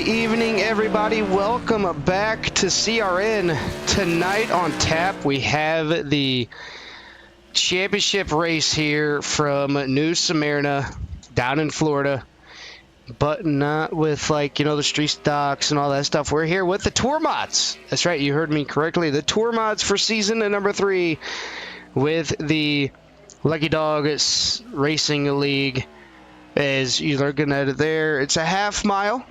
evening, everybody. Welcome back to CRN. Tonight on tap, we have the championship race here from New Smyrna down in Florida, but not with, like, you know, the street stocks and all that stuff. We're here with the Tour Mods. That's right, you heard me correctly. The Tour Mods for season number 3 with the Lucky Dawg Racing League. As you're looking at it there, it's a half mile.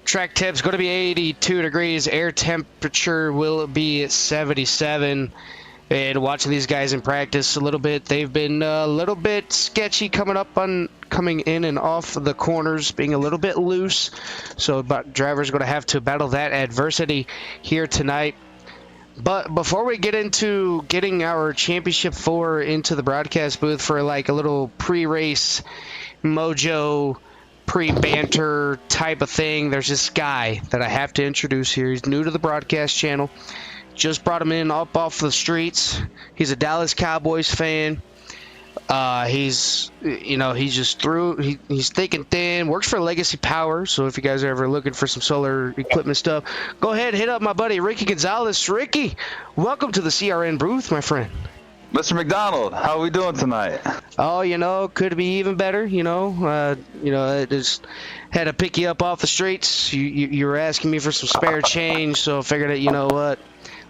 Track temp's going to be 82 degrees. Air temperature will be 77. And watching these guys in practice a little bit, they've been a little bit sketchy coming in and off the corners, being a little bit loose. So drivers are going to have to battle that adversity here tonight. But before we get into getting our Championship 4 into the broadcast booth for like a little pre-race mojo, pre-banter type of thing, there's this guy that I have to introduce here. He's new to the broadcast channel. Just brought him in up off the streets. He's a Dallas Cowboys fan. He's thick and thin, works for Legacy Power. So if you guys are ever looking for some solar equipment stuff, go ahead, hit up my buddy Ricky Gonzalez. Ricky, welcome to the CRN booth, my friend. Mr. McDonald, how are we doing tonight? Oh, could be even better. I just had to pick you up off the streets. You were asking me for some spare change, so I figured that, you know what,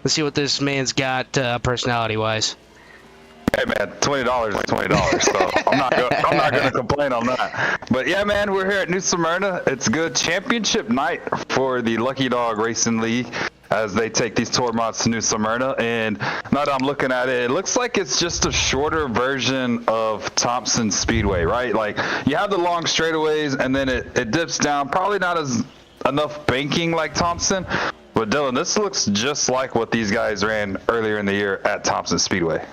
let's see what this man's got personality-wise. Hey man, $20 is $20, so I'm not gonna complain on that. But yeah, man, we're here at New Smyrna. It's good championship night for the Lucky Dawg Racing League as they take these tour mods to New Smyrna. And now that I'm looking at it, it looks like it's just a shorter version of Thompson Speedway, right? Like you have the long straightaways, and then it dips down. Probably not as enough banking like Thompson. But Dylan, this looks just like what these guys ran earlier in the year at Thompson Speedway.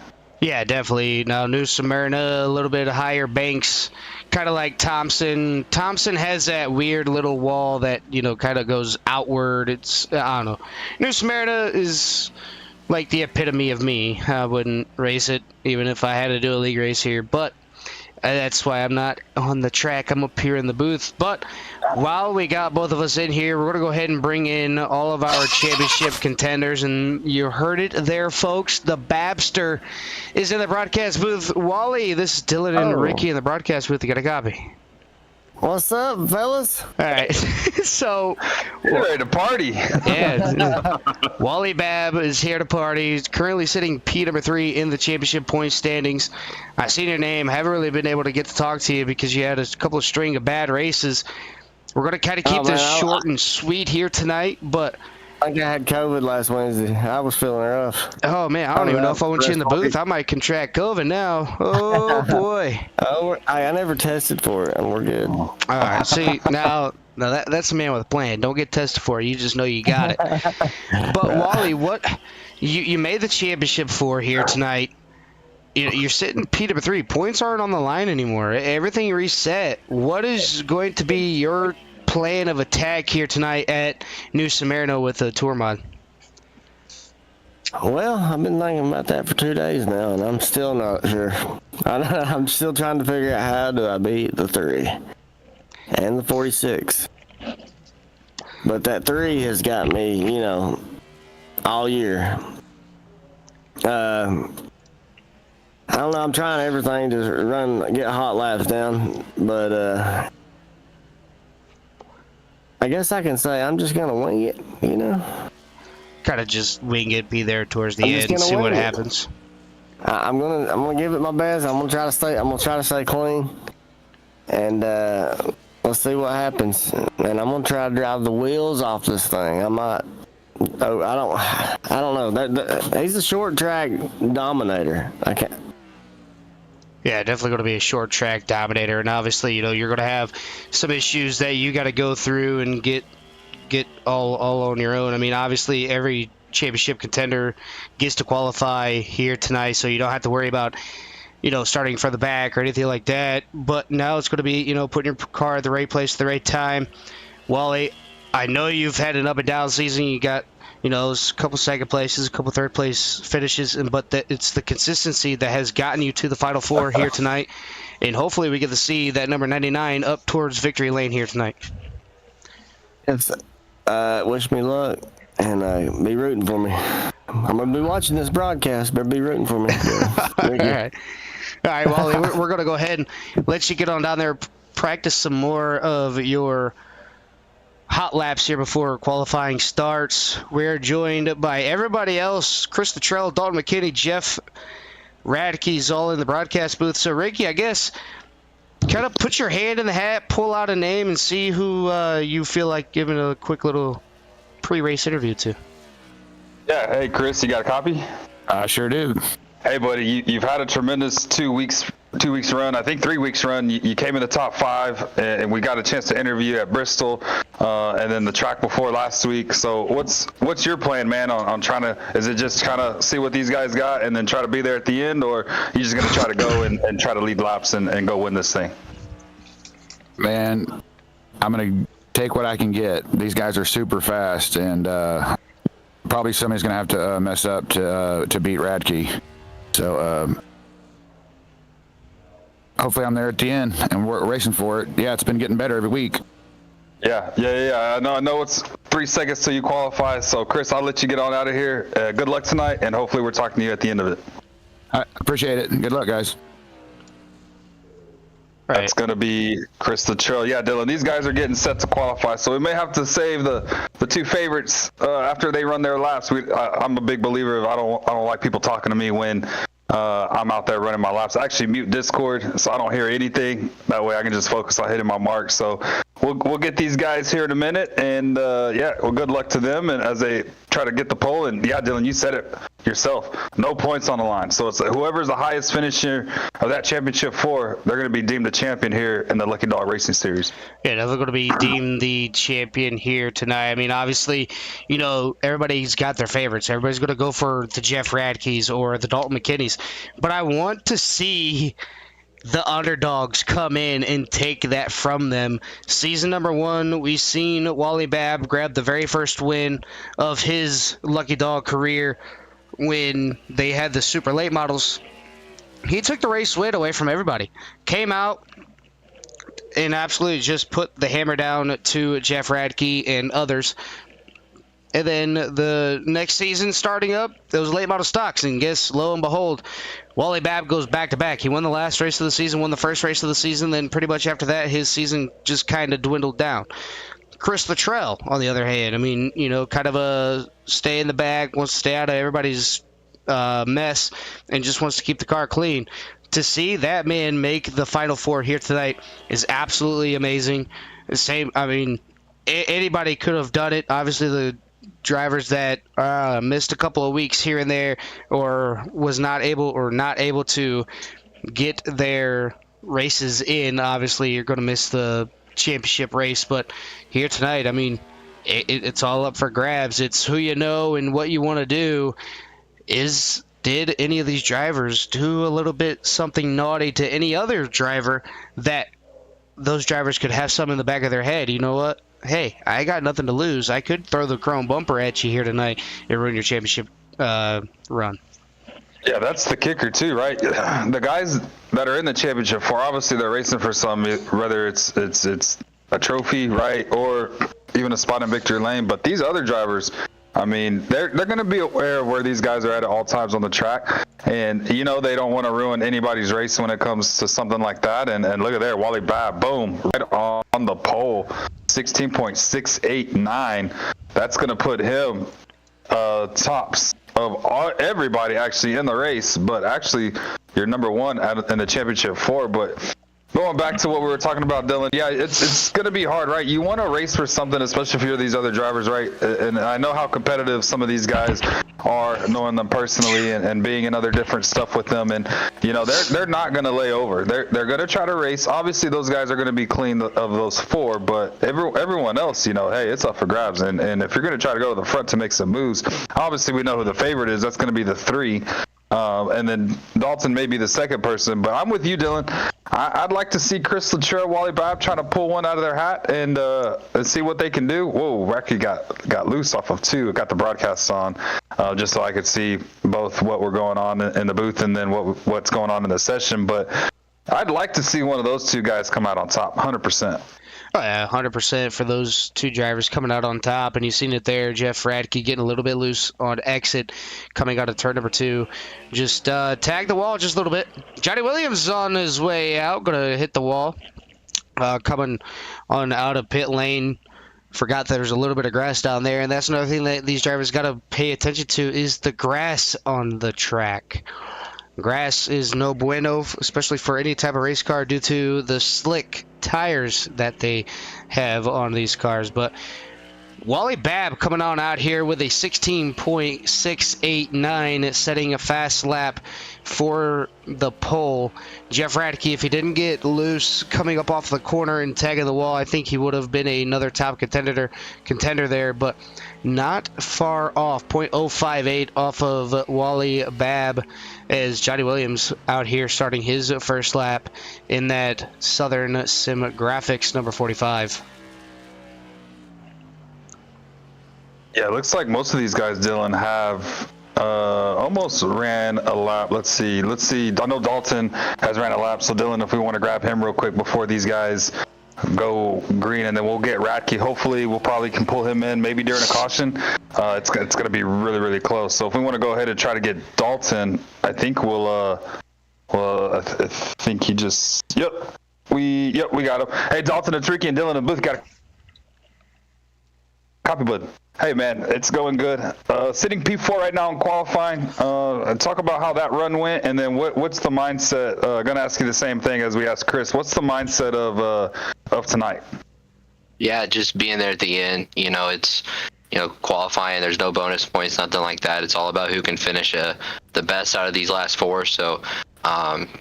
Yeah, definitely. Now, New Smyrna, a little bit higher banks, kind of like Thompson. Thompson has that weird little wall that, kind of goes outward. I don't know. New Smyrna is like the epitome of me. I wouldn't race it, even if I had to do a league race here. But that's why I'm not on the track. I'm up here in the booth. But while we got both of us in here, we're going to go ahead and bring in all of our championship contenders. And you heard it there, folks. The Babster is in the broadcast booth. Wally, this is Dylan and Ricky in the broadcast booth. You got a copy. What's up, fellas? All right. So we're ready to party. Yeah. Wally Bab is here to party. He's currently sitting P number 3 in the championship point standings. I've seen your name. Haven't really been able to get to talk to you because you had a couple of string of bad races. We're going to kind of keep this short and sweet here tonight, but I think I had COVID last Wednesday. I was feeling rough. Oh, man, I don't even know if I want you in the booth. I might contract COVID now. Oh, boy. I never tested for it, and we're good. All right, see, now that's a man with a plan. Don't get tested for it. You just know you got it. But, Wally, you made the championship 4 here tonight. You're sitting P number 3. Points aren't on the line anymore. Everything reset. What is going to be your plan of attack here tonight at New Smyrna with the tour mod? Well, I've been thinking about that for 2 days now, and I'm still not sure. I'm still trying to figure out how do I beat the 3 and the 46. But that 3 has got me, all year. I don't know. I'm trying everything to get hot laps down, but I guess I can say I'm just gonna wing it, Kind of just wing it, be there towards the end, see what happens. I'm gonna give it my best. I'm gonna try to stay clean, and let's see what happens. And I'm gonna try to drive the wheels off this thing. I might. Oh, I don't know. He's a short track dominator. I can't. Yeah, definitely going to be a short track dominator, and obviously, you're going to have some issues that you got to go through and get all on your own. I mean, obviously, every championship contender gets to qualify here tonight, so you don't have to worry about, starting from the back or anything like that. But now it's going to be, putting your car at the right place at the right time. Wally, I know you've had an up and down season. You got a couple second places, a couple third place finishes, but it's the consistency that has gotten you to the Final Four here tonight. And hopefully we get to see that number 99 up towards victory lane here tonight. Yes. Wish me luck and be rooting for me. I'm gonna be watching this broadcast. Better be rooting for me. All right. All right, Wally, we're going to go ahead and let you get on down there, practice some more of your hot laps here before qualifying starts. We're joined by everybody else, Chris Luttrell, Dalton McKinney, Jeff Radke's all in the broadcast booth. So, Ricky, I guess kind of put your hand in the hat, pull out a name, and see who you feel like giving a quick little pre-race interview to. Yeah, hey Chris, you got a copy? I sure do. Hey buddy, you've had a tremendous 2 weeks run. I think 3 weeks run. You came in the top 5, and we got a chance to interview you at Bristol, and then the track before last week. So what's your plan, man, on trying to? Is it just kind of see what these guys got and then try to be there at the end, or you just gonna try to go and try to lead laps and go win this thing? Man, I'm gonna take what I can get. These guys are super fast, and probably somebody's gonna have to mess up to beat Radke. So hopefully I'm there at the end, and we're racing for it. Yeah, it's been getting better every week. Yeah. I know it's 3 seconds till you qualify. So Chris, I'll let you get on out of here. Good luck tonight, and hopefully we're talking to you at the end of it. I appreciate it. Good luck, guys. Right. That's going to be Chris Luttrell. Yeah, Dylan, these guys are getting set to qualify, so we may have to save the 2 favorites after they run their laps. I'm a big believer of I don't like people talking to me when I'm out there running my laps. I actually mute Discord so I don't hear anything. That way I can just focus on hitting my mark. So we'll get these guys here in a minute, and well, good luck to them and as they try to get the pole. And yeah, Dylan, you said it yourself. No points on the line. So it's whoever's the highest finisher of that championship 4, they're going to be deemed a champion here in the Lucky Dog Racing Series. Yeah, they're going to be deemed the champion here tonight. I mean, obviously, everybody's got their favorites. Everybody's going to go for the Jeff Radke's or the Dalton McKinney's. But I want to see the underdogs come in and take that from them. Season number 1, we've seen Wally Babb grab the very first win of his Lucky Dog career when they had the super late models. He took the race win away from everybody. Came out and absolutely just put the hammer down to Jeff Radke and others. And then the next season starting up, those late model stocks. And guess, lo and behold, Wally Babb goes back-to-back. He won the last race of the season, won the first race of the season. Then pretty much after that, his season just kind of dwindled down. Chris Luttrell, on the other hand, I mean, kind of a stay in the bag, wants to stay out of everybody's mess, and just wants to keep the car clean. To see that man make the Final 4 here tonight is absolutely amazing. Anybody could have done it. Obviously, the drivers that missed a couple of weeks here and there or was not able to get their races in, obviously you're going to miss the championship race. But here tonight, I mean, it's all up for grabs. It's who you know and what you want to do. Did any of these drivers do a little bit something naughty to any other driver that those drivers could have some in the back of their head? You know what? Hey, I got nothing to lose. I could throw the chrome bumper at you here tonight and ruin your championship run. Yeah, that's the kicker too, right? The guys that are in the championship 4, obviously they're racing for some, whether it's a trophy, right, or even a spot in victory lane. But these other drivers, I mean, they're going to be aware of where these guys are at all times on the track. And, they don't want to ruin anybody's race when it comes to something like that. And look at there, Wally Babb, boom, right on the pole, 16.689. That's going to put him tops of everybody actually in the race. But actually, you're number 1 in the championship 4. But going back to what we were talking about, Dylan, yeah, it's going to be hard, right? You want to race for something, especially if you're these other drivers, right? And I know how competitive some of these guys are, knowing them personally and being in other different stuff with them. And, they're not going to lay over. They're going to try to race. Obviously, those guys are going to be clean of those 4, but everyone else, hey, it's up for grabs. And if you're going to try to go to the front to make some moves, obviously we know who the favorite is. That's going to be the 3. And then Dalton may be the second person, but I'm with you, Dylan. I'd like to see Chris Luttrell, Wally Babb trying to pull one out of their hat and see what they can do. Whoa, Wacky got loose off of 2. Got the broadcasts on just so I could see both what we're going on in the booth and then what's going on in the session. But I'd like to see one of those two guys come out on top, 100%. Oh, yeah, 100% for those two drivers coming out on top, and you've seen it there. Jeff Radke getting a little bit loose on exit, coming out of turn number 2. Just tag the wall just a little bit. Johnny Williams on his way out, going to hit the wall. Coming on out of pit lane. Forgot there's a little bit of grass down there, and that's another thing that these drivers got to pay attention to is the grass on the track. Grass is no bueno, especially for any type of race car due to the slick tires that they have on these cars. But Wally Babb coming on out here with a 16.689, setting a fast lap for the pole. Jeff Radke, if he didn't get loose coming up off the corner and tagging the wall, I think he would have been another top contender there, but not far off, 0.058 off of Wally Babb, as Johnny Williams out here starting his first lap in that Southern Sim Graphics number 45. Yeah, it looks like most of these guys, Dylan, have almost ran a lap. Let's see. I know Dalton has ran a lap, so Dylan, if we want to grab him real quick before these guys go green, and then we'll get Radke. Hopefully, we'll probably can pull him in maybe during a caution. It's going to be really, really close. So if we want to go ahead and try to get Dalton, I think I think he just, we got him. Hey, Dalton and Tricky and Dylan and Booth got a copy, bud. Hey, man, it's going good. Sitting P4 right now in qualifying. Talk about how that run went, and then what's the mindset? Going to ask you the same thing as we asked Chris. What's the mindset of tonight? Yeah, just being there at the end. It's qualifying. There's no bonus points, nothing like that. It's all about who can finish the best out of these last 4. So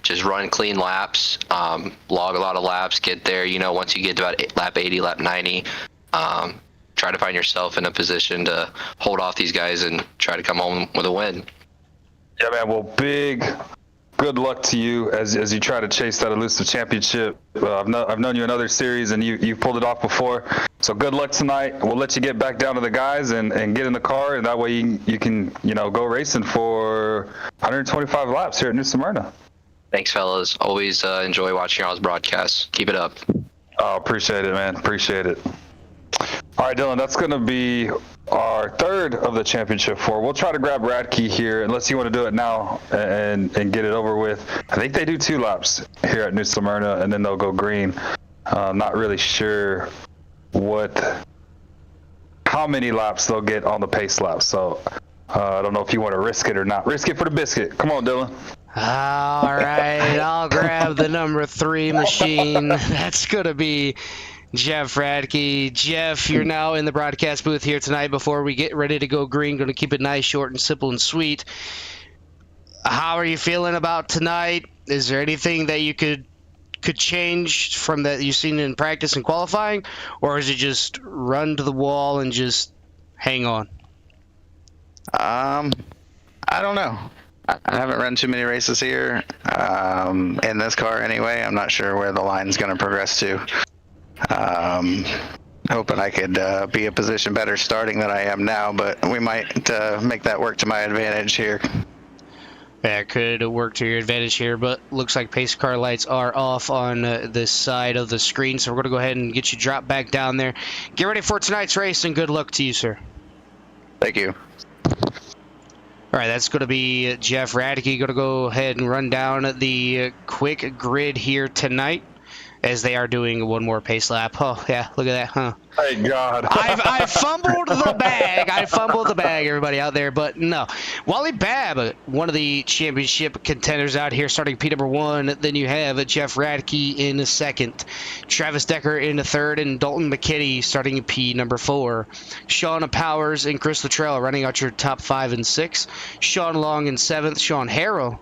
just run clean laps, log a lot of laps, get there. Once you get to about lap 80, lap 90. Try to find yourself in a position to hold off these guys and try to come home with a win. Yeah, man. Well, good luck to you as you try to chase that elusive championship. I've known you in other series, and you've pulled it off before. So good luck tonight. We'll let you get back down to the guys and get in the car, and that way you can go racing for 125 laps here at New Smyrna. Thanks, fellas. Always enjoy watching y'all's broadcasts. Keep it up. Oh, appreciate it, man. Appreciate it. All right, Dylan, that's going to be our third of the championship 4. We'll try to grab Radke here, unless you want to do it now and get it over with. I think they do 2 laps here at New Smyrna, and then they'll go green. Not really sure how many laps they'll get on the pace lap. So I don't know if you want to risk it or not. Risk it for the biscuit. Come on, Dylan. All right, I'll grab the number 3 machine. That's going to be Jeff Radke. Jeff, you're now in the broadcast booth here tonight before we get ready to go green. Going to keep it nice, short, and simple and sweet. How are you feeling about tonight? Is there anything that you could change from that you've seen in practice and qualifying? Or is it just run to the wall and just hang on? I don't know. I haven't run too many races here in this car anyway. I'm not sure where the line's going to progress to. Hoping I could be a position better starting than I am now, but we might make that work to my advantage here. Yeah, it could work to your advantage here, but looks like pace car lights are off on this side of the screen, so we're going to go ahead and get you dropped back down there. Get ready for tonight's race, and good luck to you, sir. Thank you. All right, that's going to be Jeff Radke. Going to go ahead and run down the quick grid here tonight, as they are doing one more pace lap. Oh, yeah, look at that, huh? Thank God. I fumbled the bag. I fumbled the bag, everybody out there, but no. Wally Babb, one of the championship contenders out here, starting P number 1. Then you have Jeff Radke in the 2nd. Travis Decker in the 3rd, and Dalton McKinney starting P number 4. Sean Powers and Chris Luttrell running out your top 5 and 6. Sean Long in 7th. Sean Harrell.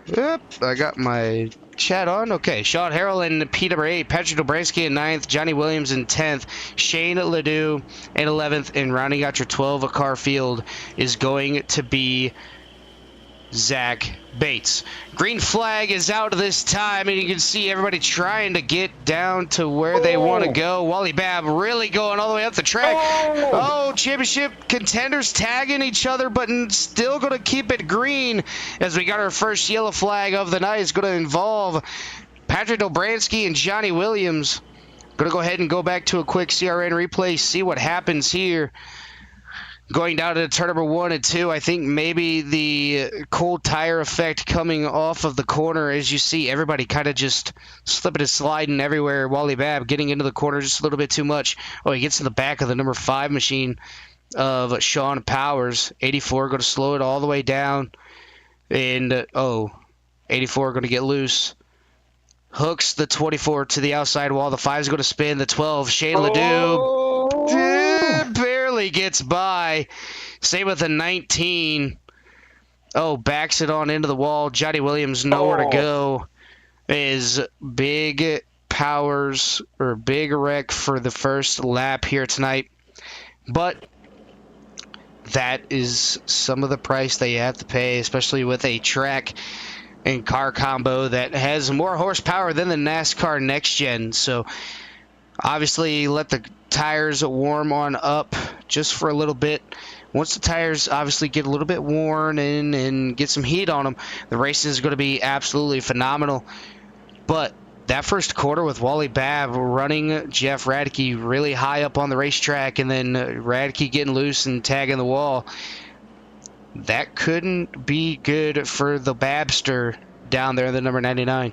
Yep, I got my chat on. Okay, Sean Harrell in P number 8, Patrick Dobransky in 9th, Johnny Williams in 10th, Shane Ledoux in 11th, and rounding out your 12-car field is going to be Zach Bates. Green flag is out this time, and you can see everybody trying to get down to where they want to go. Wally Babb really going all the way up the track. Oh, championship contenders tagging each other, but still going to keep it green as we got our first yellow flag of the night. It's going to involve Patrick Dobransky and Johnny Williams. Going to go ahead and go back to a quick CRN replay, see what happens here. Going down to turn number 1 and 2, I think maybe the cold tire effect coming off of the corner, as you see everybody kind of just slipping and sliding everywhere. Wally Babb getting into the corner just a little bit too much. Oh, he gets in the back of the number 5 machine of Sean Powers. 84 going to slow it all the way down. And, 84 going to get loose. Hooks the 24 to the outside wall. The 5 is going to spin. The 12, Shane Ledoux. Barely gets by. Same with the 19. Oh, backs it on into the wall. Johnny Williams nowhere to go. Is Big Powers or Big Wreck for the first lap here tonight. But that is some of the price that you have to pay, especially with a track and car combo that has more horsepower than the NASCAR Next Gen. So obviously let the tires warm on up just for a little bit. Once the tires obviously get a little bit worn and get some heat on them, the racing is going to be absolutely phenomenal. But that first quarter with Wally Babb running Jeff Radke really high up on the racetrack, and then Radke getting loose and tagging the wall, that couldn't be good for the Babster down there in the number 99.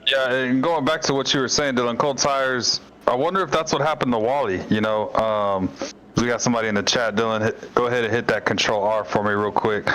Yeah, and going back to what you were saying, Dylan, cold tires, I wonder if that's what happened to Wally. You know, we got somebody in the chat. Dylan, go ahead and hit that Control R for me real quick.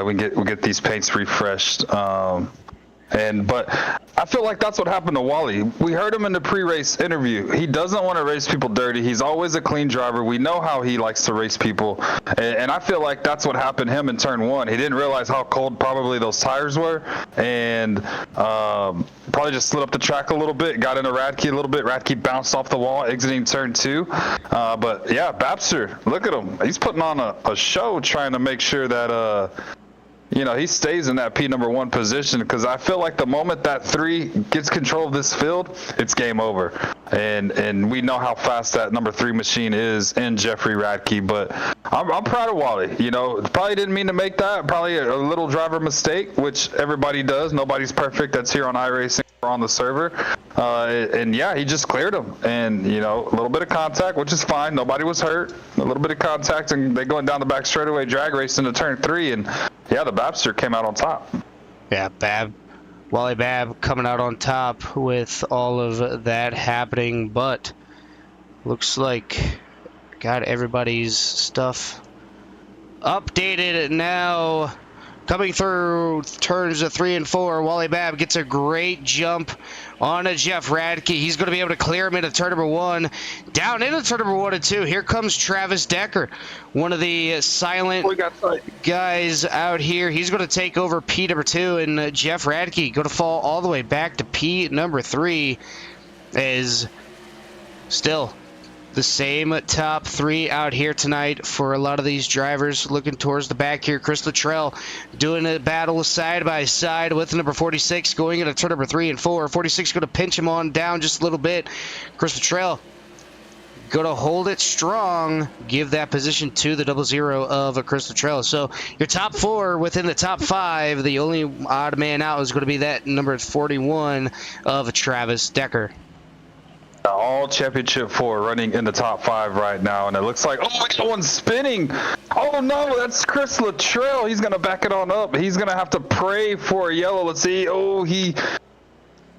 We get these paints refreshed. But I feel like that's what happened to Wally. We heard him in the pre-race interview. He doesn't want to race people dirty. He's always a clean driver. We know how he likes to race people. And I feel like that's what happened to him in turn 1. He didn't realize how cold probably those tires were. And probably just slid up the track a little bit, got into Radke a little bit. Radke bounced off the wall, exiting turn 2. But yeah, Babster, look at him. He's putting on a show trying to make sure that he stays in that P1 position, because I feel like the moment that 3 gets control of this field, it's game over. And we know how fast that number 3 machine is in Jeffrey Radke. But I'm proud of Wally. Probably didn't mean to make that. Probably a little driver mistake, which everybody does. Nobody's perfect that's here on iRacing or on the server. And yeah, he just cleared him. And, a little bit of contact, which is fine. Nobody was hurt. A little bit of contact, and they going down the back straightaway drag race into turn 3. And yeah, the Babster came out on top. Yeah, Wally Babb coming out on top with all of that happening, but looks like got everybody's stuff updated now. Coming through turns 3 and 4, Wally Babb gets a great jump on a Jeff Radke. He's going to be able to clear him into turn number 1. Down into turn number 1 and 2. Here comes Travis Decker, one of the silent guys out here. He's going to take over P number 2, and Jeff Radke going to fall all the way back to P number 3 as still the same top 3 out here tonight for a lot of these drivers. Looking towards the back here, Chris Luttrell doing a battle side by side with number 46 going into turn number 3 and 4. 46 going to pinch him on down just a little bit. Chris Luttrell going to hold it strong, give that position to the 00 of Chris Luttrell. So your top 4 within the top 5, the only odd man out is going to be that number 41 of Travis Decker. All championship 4 running in the top 5 right now, and it looks like, we got one spinning. Oh no, that's Chris Luttrell. He's gonna back it on up. He's gonna have to pray for a yellow. Let's see. Oh, he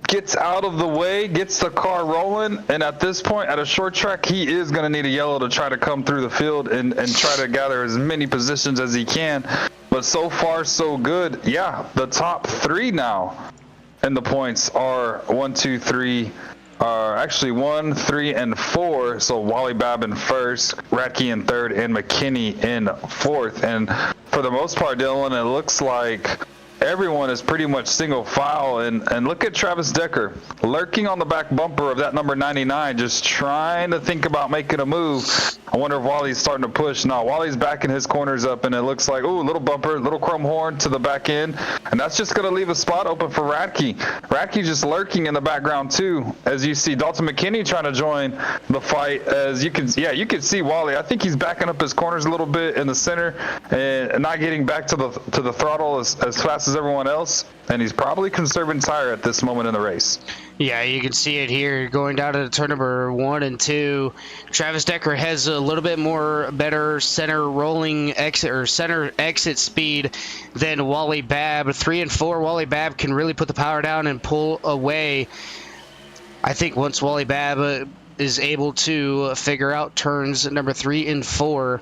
gets out of the way, gets the car rolling, and at this point, at a short track, he is gonna need a yellow to try to come through the field and try to gather as many positions as he can. But so far, so good. Yeah, the top 3 now in the points are 1, 2, 3. Actually 1, 3, and 4. So Wally Babb in 1st, Radke in 3rd, and McKinney in 4th. And for the most part, Dylan, it looks like everyone is pretty much single file. And look at Travis Decker lurking on the back bumper of that number 99, just trying to think about making a move. I wonder if Wally's starting to push. No, Wally's backing his corners up, and it looks like, ooh, little bumper, little chrome horn to the back end. And that's just going to leave a spot open for Radke. Radke just lurking in the background, too, as you see Dalton McKinney trying to join the fight. As you can see Wally. I think he's backing up his corners a little bit in the center and not getting back to the throttle as fast as everyone else. And he's probably conserving tire at this moment in the race. Yeah, you can see it here going down to turn number 1 and 2. Travis Decker has a little bit more better center rolling exit or center exit speed than Wally Babb. 3 and 4, Wally Babb can really put the power down and pull away. I think once Wally Babb is able to figure out turns number 3 and 4,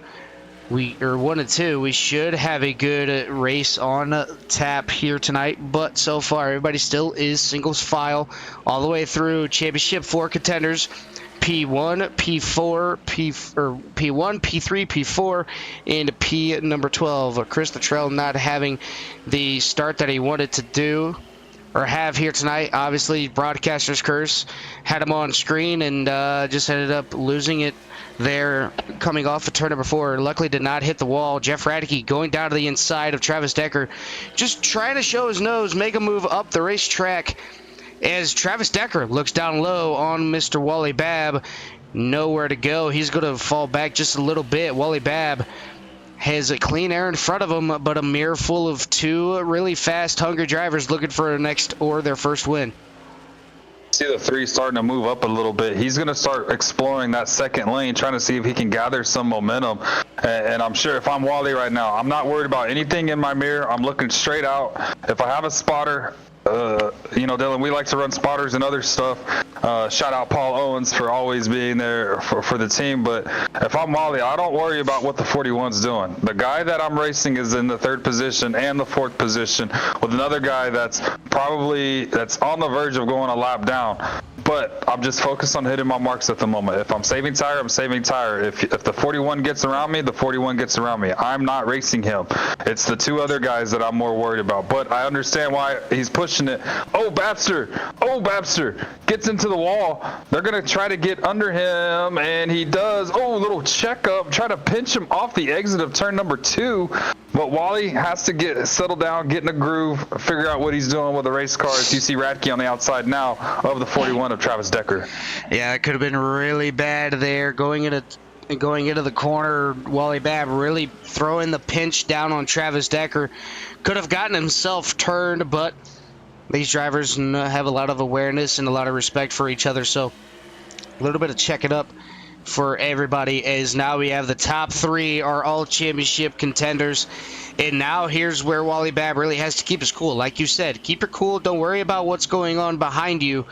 1 and 2, we should have a good race on tap here tonight. But so far, everybody still is singles file all the way through championship 4 contenders. P1, P4, P1, P3, P4, and P number 12. Chris Luttrell not having the start that he wanted to do or have here tonight. Obviously, broadcaster's curse had him on screen and just ended up losing it there coming off of turn number 4. Luckily did not hit the wall. Jeff Radke going down to the inside of Travis Decker, just trying to show his nose, make a move up the racetrack as Travis Decker looks down low on Mr. Wally Babb. Nowhere to go. He's going to fall back just a little bit. Wally Babb has a clean air in front of him, but a mirror full of 2 really fast, hungry drivers looking for their first win. See the 3 starting to move up a little bit. He's going to start exploring that second lane, trying to see if he can gather some momentum. And I'm sure if I'm Wally right now, I'm not worried about anything in my mirror. I'm looking straight out. If I have a spotter, Dylan, we like to run spotters and other stuff. Shout out Paul Owens for always being there for the team. But if I'm Wally, I don't worry about what the 41's doing. The guy that I'm racing is in the 3rd position and the 4th position with another guy that's on the verge of going a lap down. But I'm just focused on hitting my marks at the moment. If I'm saving tire, I'm saving tire. If the 41 gets around me, the 41 gets around me. I'm not racing him. It's the 2 other guys that I'm more worried about. But I understand why he's pushing it. Oh, Babster gets into the wall. They're going to try to get under him, and he does. Oh, little checkup. Try to pinch him off the exit of turn number 2. But Wally has to settle down, get in a groove, figure out what he's doing with the race cars. You see Radke on the outside now of the 41 of Travis Decker. Yeah, it could have been really bad there going into the corner. Wally Babb really throwing the pinch down on Travis Decker. Could have gotten himself turned, but these drivers have a lot of awareness and a lot of respect for each other. So a little bit of checking up for everybody, as now we have the top 3 are all championship contenders. And now here's where Wally Babb really has to keep his cool. Like you said, keep your cool. Don't worry about what's going on behind you.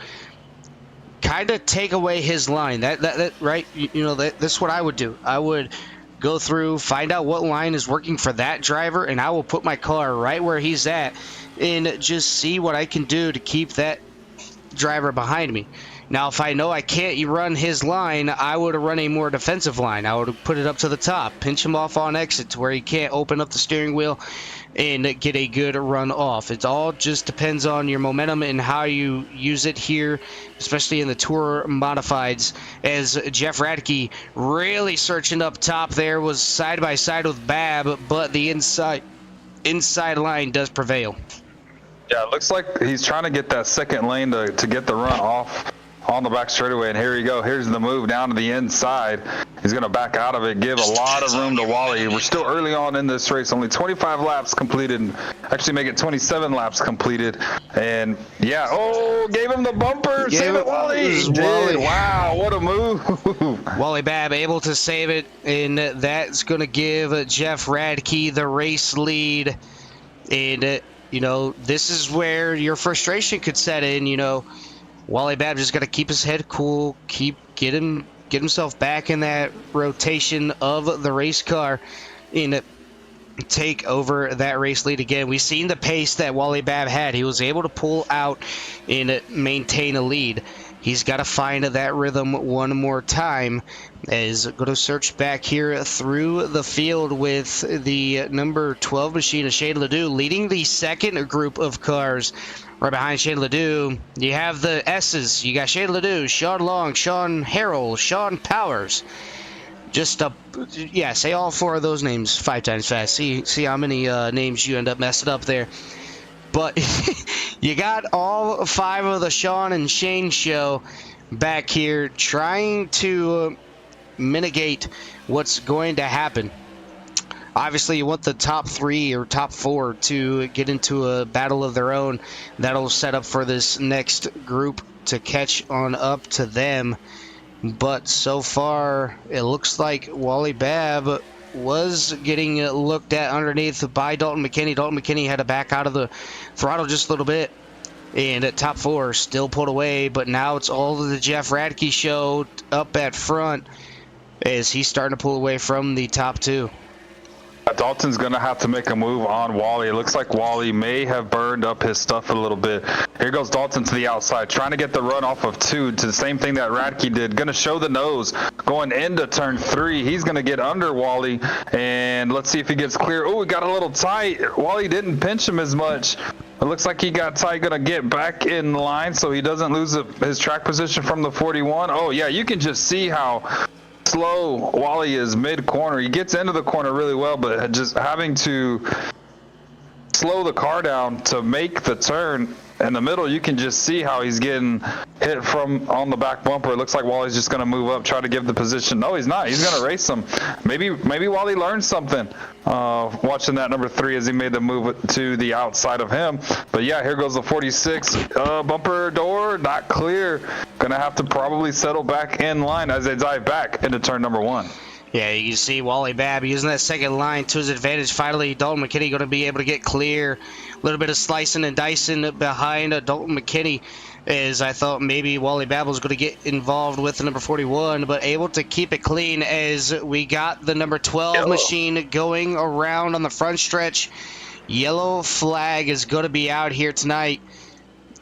Kind of take away his line. That right? That's what I would do. I would go through, find out what line is working for that driver, and I will put my car right where he's at and just see what I can do to keep that driver behind me. Now, if I know I can't run his line, I would run a more defensive line. I would put it up to the top, pinch him off on exit to where he can't open up the steering wheel and get a good run off. It all just depends on your momentum and how you use it here, especially in the Tour Modifieds, as Jeff Radke really searching up top there, was side by side with Babb, but the inside line does prevail. Yeah, it looks like he's trying to get that second lane to get the run off on the back straightaway, and here you go. Here's the move down to the inside. He's going to back out of it, give a lot of room to Wally. We're still early on in this race, only 25 laps completed, actually make it 27 laps completed. And yeah, gave him the bumper. Save it, Wally. Wally. Wow, what a move. Wally Babb able to save it, and that's going to give Jeff Radke the race lead. And this is where your frustration could set in. Wally Babb just got to keep his head cool, get himself back in that rotation of the race car, and take over that race lead again. We've seen the pace that Wally Babb had. He was able to pull out and maintain a lead. He's got to find that rhythm one more time. Is going to search back here through the field with the number 12 machine of Shane Ledoux leading the second group of cars. Right behind Shane Ledoux, you have the S's. You got Shane Ledoux, Sean Long, Sean Harrell, Sean Powers. Say all 4 of those names 5 times fast. See how many names you end up messing up there. But you got all 5 of the Sean and Shane show back here trying to mitigate what's going to happen. Obviously, you want the top 3 or top 4 to get into a battle of their own. That'll set up for this next group to catch on up to them. But so far, it looks like Wally Babb was getting looked at underneath by Dalton McKinney. Dalton McKinney had to back out of the throttle just a little bit. And at top 4, still pulled away. But now it's all the Jeff Radke show up at front as he's starting to pull away from the top 2. Dalton's going to have to make a move on Wally. It looks like Wally may have burned up his stuff a little bit. Here goes Dalton to the outside, trying to get the run off of 2 to the same thing that Radke did. Going to show the nose going into turn 3. He's going to get under Wally, and let's see if he gets clear. Oh, he got a little tight. Wally didn't pinch him as much. It looks like he got tight, going to get back in line so he doesn't lose his track position from the 41. Oh, yeah, you can just see how slow Wally is mid-corner. He gets into the corner really well, but just having to slow the car down to make the turn in the middle, you can just see how he's getting hit from on the back bumper. It looks like Wally's just going to move up, try to give the position. No, he's not. He's going to race him. Maybe Wally learned something watching that number 3 as he made the move to the outside of him. But yeah, here goes the 46. Bumper door not clear. Going to have to probably settle back in line as they dive back into turn number 1. Yeah, you can see Wally Babb using that second line to his advantage. Finally, Dalton McKinney going to be able to get clear. A little bit of slicing and dicing behind Dalton McKinney, as I thought maybe Wally Babb was going to get involved with the number 41, but able to keep it clean as we got the number 12 machine going around on the front stretch. Yellow flag is going to be out here tonight.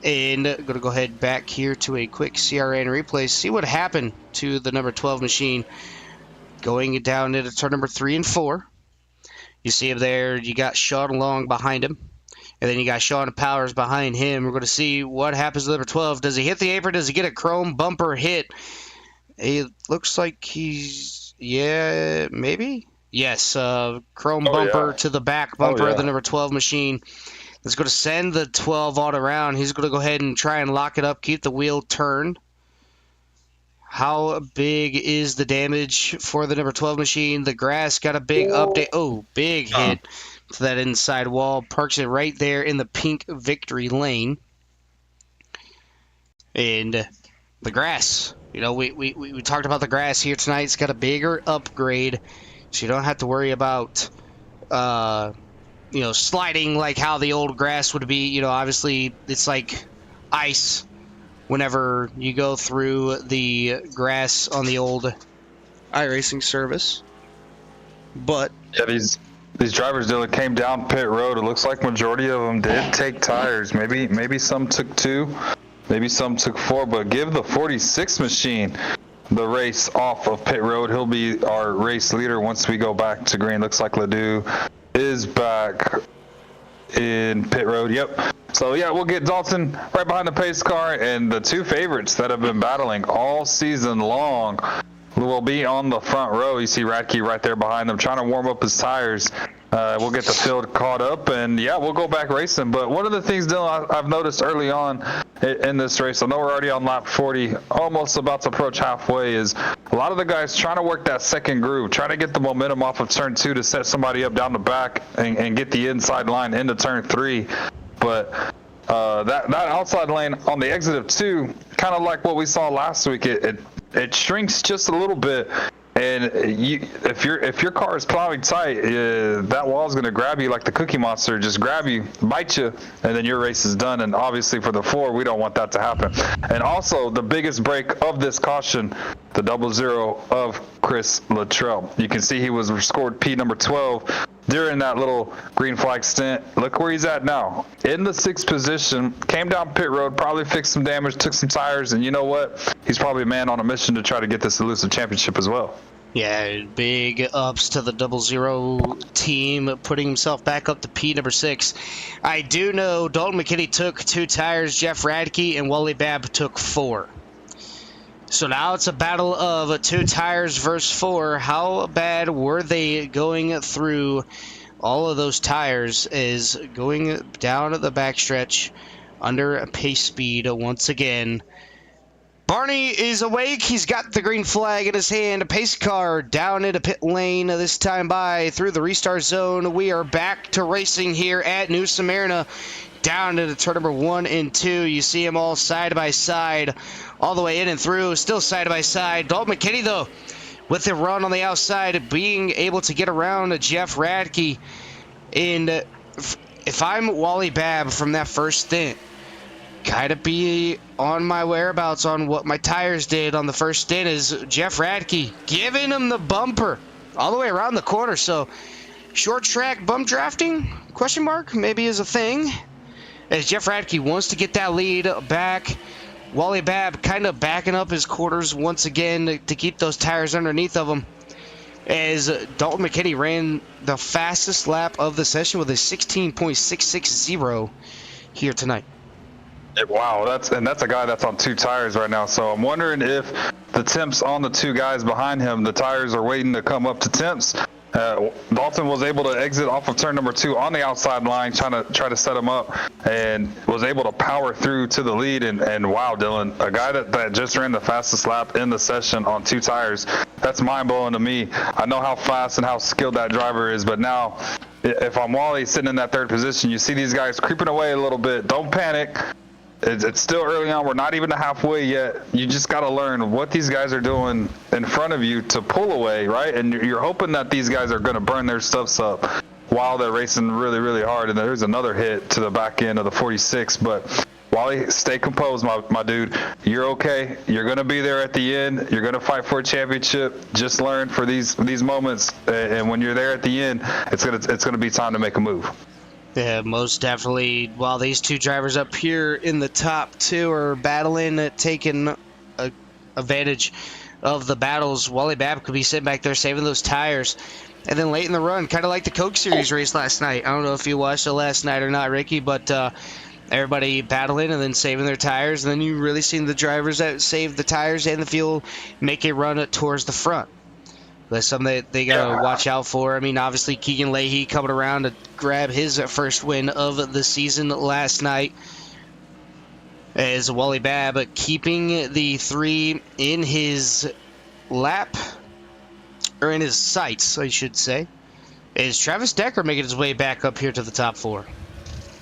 And going to go ahead back here to a quick CRN replay, see what happened to the number 12 machine. Going down into turn number 3 and 4. You see him there. You got Sean Long behind him. And then you got Sean Powers behind him. We're going to see what happens to number 12. Does he hit the apron? Does he get a chrome bumper hit? It looks like he's... Yeah, maybe? Yes, chrome bumper to the back bumper of the number 12 machine. That's going to send the 12 all around. He's going to go ahead and try and lock it up, keep the wheel turned. How big is the damage for the number 12 machine? The grass got a big update. Oh, big hit to that inside wall. Parks it right there in the pink victory lane. And the grass. You know, we talked about the grass here tonight. It's got a bigger upgrade, so you don't have to worry about, sliding like how the old grass would be. You know, obviously it's like ice whenever you go through the grass on the old iRacing service. But yeah, these drivers came down pit road. It looks like majority of them did take tires. Maybe some took 2, maybe some took 4. But give the 46 machine the race off of pit road. He'll be our race leader once we go back to green. Looks like Ledoux is back in pit road. Yep. So yeah, we'll get Dalton right behind the pace car, and the 2 favorites that have been battling all season long will be on the front row. You see Radke right there behind them trying to warm up his tires. We'll get the field caught up, and yeah, we'll go back racing. But one of the things, Dylan, I've noticed early on in this race, I know we're already on lap 40, almost about to approach halfway, is a lot of the guys trying to work that second groove, trying to get the momentum off of turn 2 to set somebody up down the back and get the inside line into turn 3. But that outside lane on the exit of 2, kind of like what we saw last week, it shrinks just a little bit. And if your car is plowing tight, that wall is going to grab you like the Cookie Monster, just grab you, bite you, and then your race is done. And obviously for the 4, we don't want that to happen. And also the biggest break of this caution, the 00 of Chris Luttrell. You can see he was scored P number 12 during that little green flag stint. Look where he's at now. In the 6th position, came down pit road, probably fixed some damage, took some tires, and you know what? He's probably a man on a mission to try to get this elusive championship as well. Yeah, big ups to the 00 team, putting himself back up to P number 6. I do know Dalton McKinney took 2 tires, Jeff Radke and Wally Babb took 4. So now it's a battle of 2 tires versus 4. How bad were they going through all of those tires? Is going down the backstretch under pace speed once again. Barney is awake. He's got the green flag in his hand. A pace car down into pit lane. This time by through the restart zone. We are back to racing here at New Smyrna. Down into turn number 1 and 2. You see them all side by side. All the way in and through. Still side by side. Dalton McKinney, though, with the run on the outside, being able to get around Jeff Radke. And if I'm Wally Babb from that first stint, gotta be on my whereabouts on what my tires did on the first stint is Jeff Radke giving him the bumper all the way around the corner. So short track bump drafting, question mark, maybe is a thing. As Jeff Radke wants to get that lead back. Wally Babb kind of backing up his quarters once again to keep those tires underneath of him. As Dalton McKinney ran the fastest lap of the session with a 16.660 here tonight. Wow, that's a guy that's on 2 tires right now. So I'm wondering if the temps on the 2 guys behind him, the tires are waiting to come up to temps. Dalton was able to exit off of turn number 2 on the outside line, try to set him up, and was able to power through to the lead. And wow, Dylan, a guy that just ran the fastest lap in the session on 2 tires, that's mind-blowing to me. I know how fast and how skilled that driver is, but now if I'm Wally sitting in that 3rd position, you see these guys creeping away a little bit. Don't panic. It's still early on. We're not even halfway yet. You just got to learn what these guys are doing in front of you to pull away, right? And you're hoping that these guys are going to burn their stuffs up while they're racing really, really hard. And there's another hit to the back end of the 46. But Wally, stay composed, my dude. You're okay. You're going to be there at the end. You're going to fight for a championship. Just learn for these moments. And when you're there at the end, it's gonna be time to make a move. Yeah, most definitely. While these 2 drivers up here in the top 2 are battling, taking advantage of the battles, Wally Babb could be sitting back there saving those tires. And then late in the run, kind of like the Coke Series race last night. I don't know if you watched it last night or not, Ricky, but everybody battling and then saving their tires. And then you really seen the drivers that saved the tires and the fuel make a run towards the front. That's something that they got to watch out for. I mean, obviously, Keegan Leahy coming around to grab his first win of the season last night. As Wally Babb keeping the 3 in his lap, or in his sights, I should say. Is Travis Decker making his way back up here to the top 4?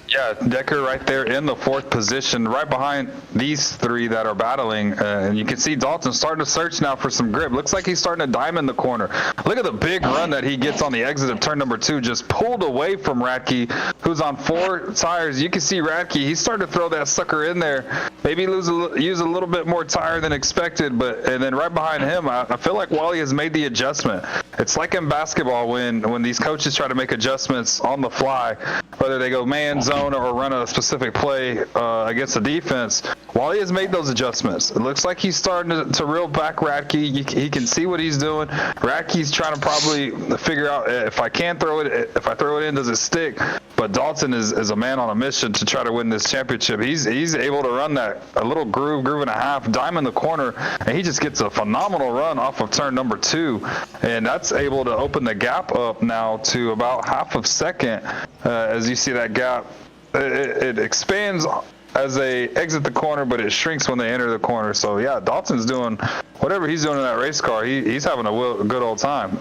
Yeah, Decker right there in the 4th position, right behind these 3 that are battling. And you can see Dalton starting to search now for some grip. Looks like he's starting to diamond the corner. Look at the big run that he gets on the exit of turn number 2, just pulled away from Radke, who's on 4 tires. You can see Radke, he's starting to throw that sucker in there. Maybe use a little bit more tire than expected, and then right behind him, I feel like Wally has made the adjustment. It's like in basketball when these coaches try to make adjustments on the fly, whether they go man zone or run a specific play against the defense. Wally has made those adjustments. It looks like he's starting to reel back Radke. He can see what he's doing. Radke's trying to probably figure out if I can throw it, if I throw it in, does it stick? But Dalton is a man on a mission to try to win this championship. He's able to run that a little groove and a half, diamond the corner, and he just gets a phenomenal run off of turn number 2, and that's able to open the gap up now to about half of second. As you see that gap, it expands as they exit the corner, but it shrinks when they enter the corner. So yeah, Dalton's doing whatever he's doing in that race car. He's having a good old time.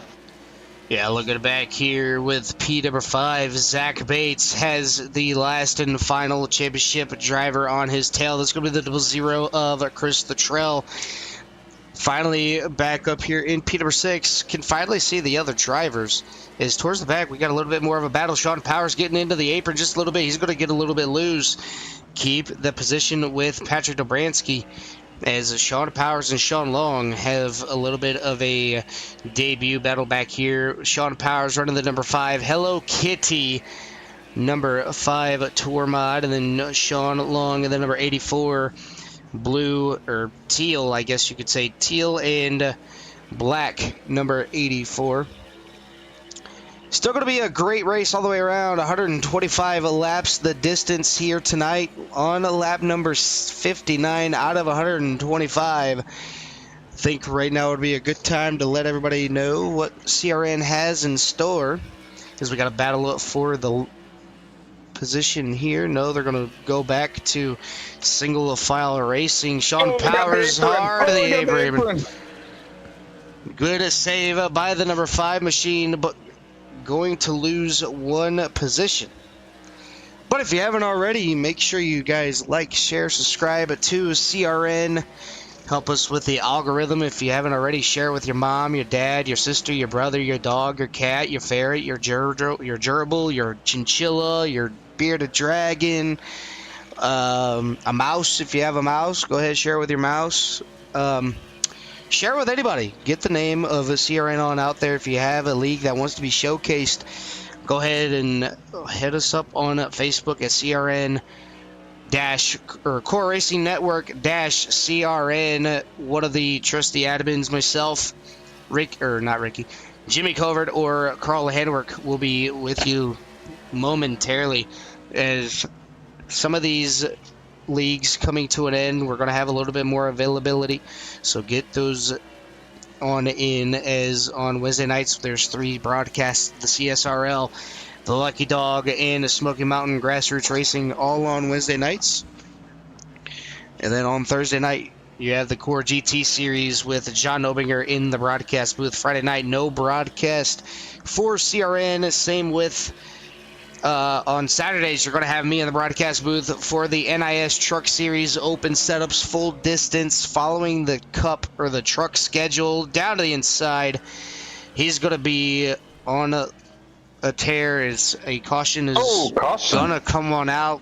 Yeah, looking back here with P number 5, Zach Bates has the last and final championship driver on his tail. That's going to be the 00 of Chris Luttrell. Finally back up here in P number 6. Can finally see the other drivers. Is towards the back, we got a little bit more of a battle. Sean Powers getting into the apron just a little bit. He's going to get a little bit loose. Keep the position with Patrick Dobransky. as Sean Powers and Sean Long have a little bit of a debut battle back here. Sean Powers running the number 5 Hello Kitty, number 5 Tour Mod, and then Sean Long and the number 84 Blue, or Teal, I guess you could say, Teal and Black, number 84. Still going to be a great race all the way around. 125 laps the distance here tonight on lap number 59 out of 125. I think right now would be a good time to let everybody know what CRN has in store, because we got to battle up for the position here. No, they're going to go back to single file racing. Sean Powers hard to the apron. Good save by the number 5 machine, but going to lose one position. But if you haven't already, make sure you guys like, share, subscribe to CRN. Help us with the algorithm. If you haven't already, share with your mom, your dad, your sister, your brother, your dog, your cat, your ferret, your gerbil, your chinchilla, your bearded dragon, a mouse. If you have a mouse, go ahead, share with your mouse. Share with anybody. Get the name of a CRN on out there. If you have a league that wants to be showcased, go ahead and hit us up on Facebook at CRN or Core Racing Network CRN. One of the trusty admins, myself, Jimmy Covert or Carl Handwork will be with you momentarily, as some of these leagues coming to an end. We're going to have a little bit more availability, so get those on in, as on Wednesday nights there's 3 broadcasts: the CSRL, the Lucky Dog, and the Smoky Mountain Grassroots Racing, all on Wednesday nights. And then on Thursday night you have the Core GT series with John Nobinger in the broadcast booth. Friday night, no broadcast for CRN. Same with on Saturdays, you're going to have me in the broadcast booth for the NIS Truck Series Open Setups Full Distance, following the Cup or the Truck schedule down to the inside. He's going to be on a tear, as a caution is going to come on out.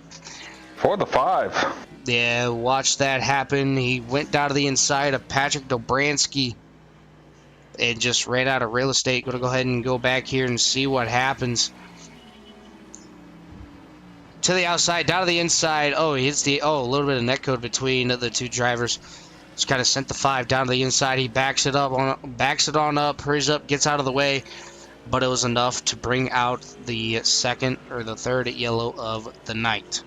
For the 5. Yeah, watch that happen. He went down to the inside of Patrick Dobransky and just ran out of real estate. Going to go ahead and go back here and see what happens. To the outside, down to the inside. Oh, he hits a little bit of netcode between the 2 drivers. Just kind of sent the 5 down to the inside. He backs it on up, hurries up, gets out of the way. But it was enough to bring out the 2nd or the 3rd yellow of the night.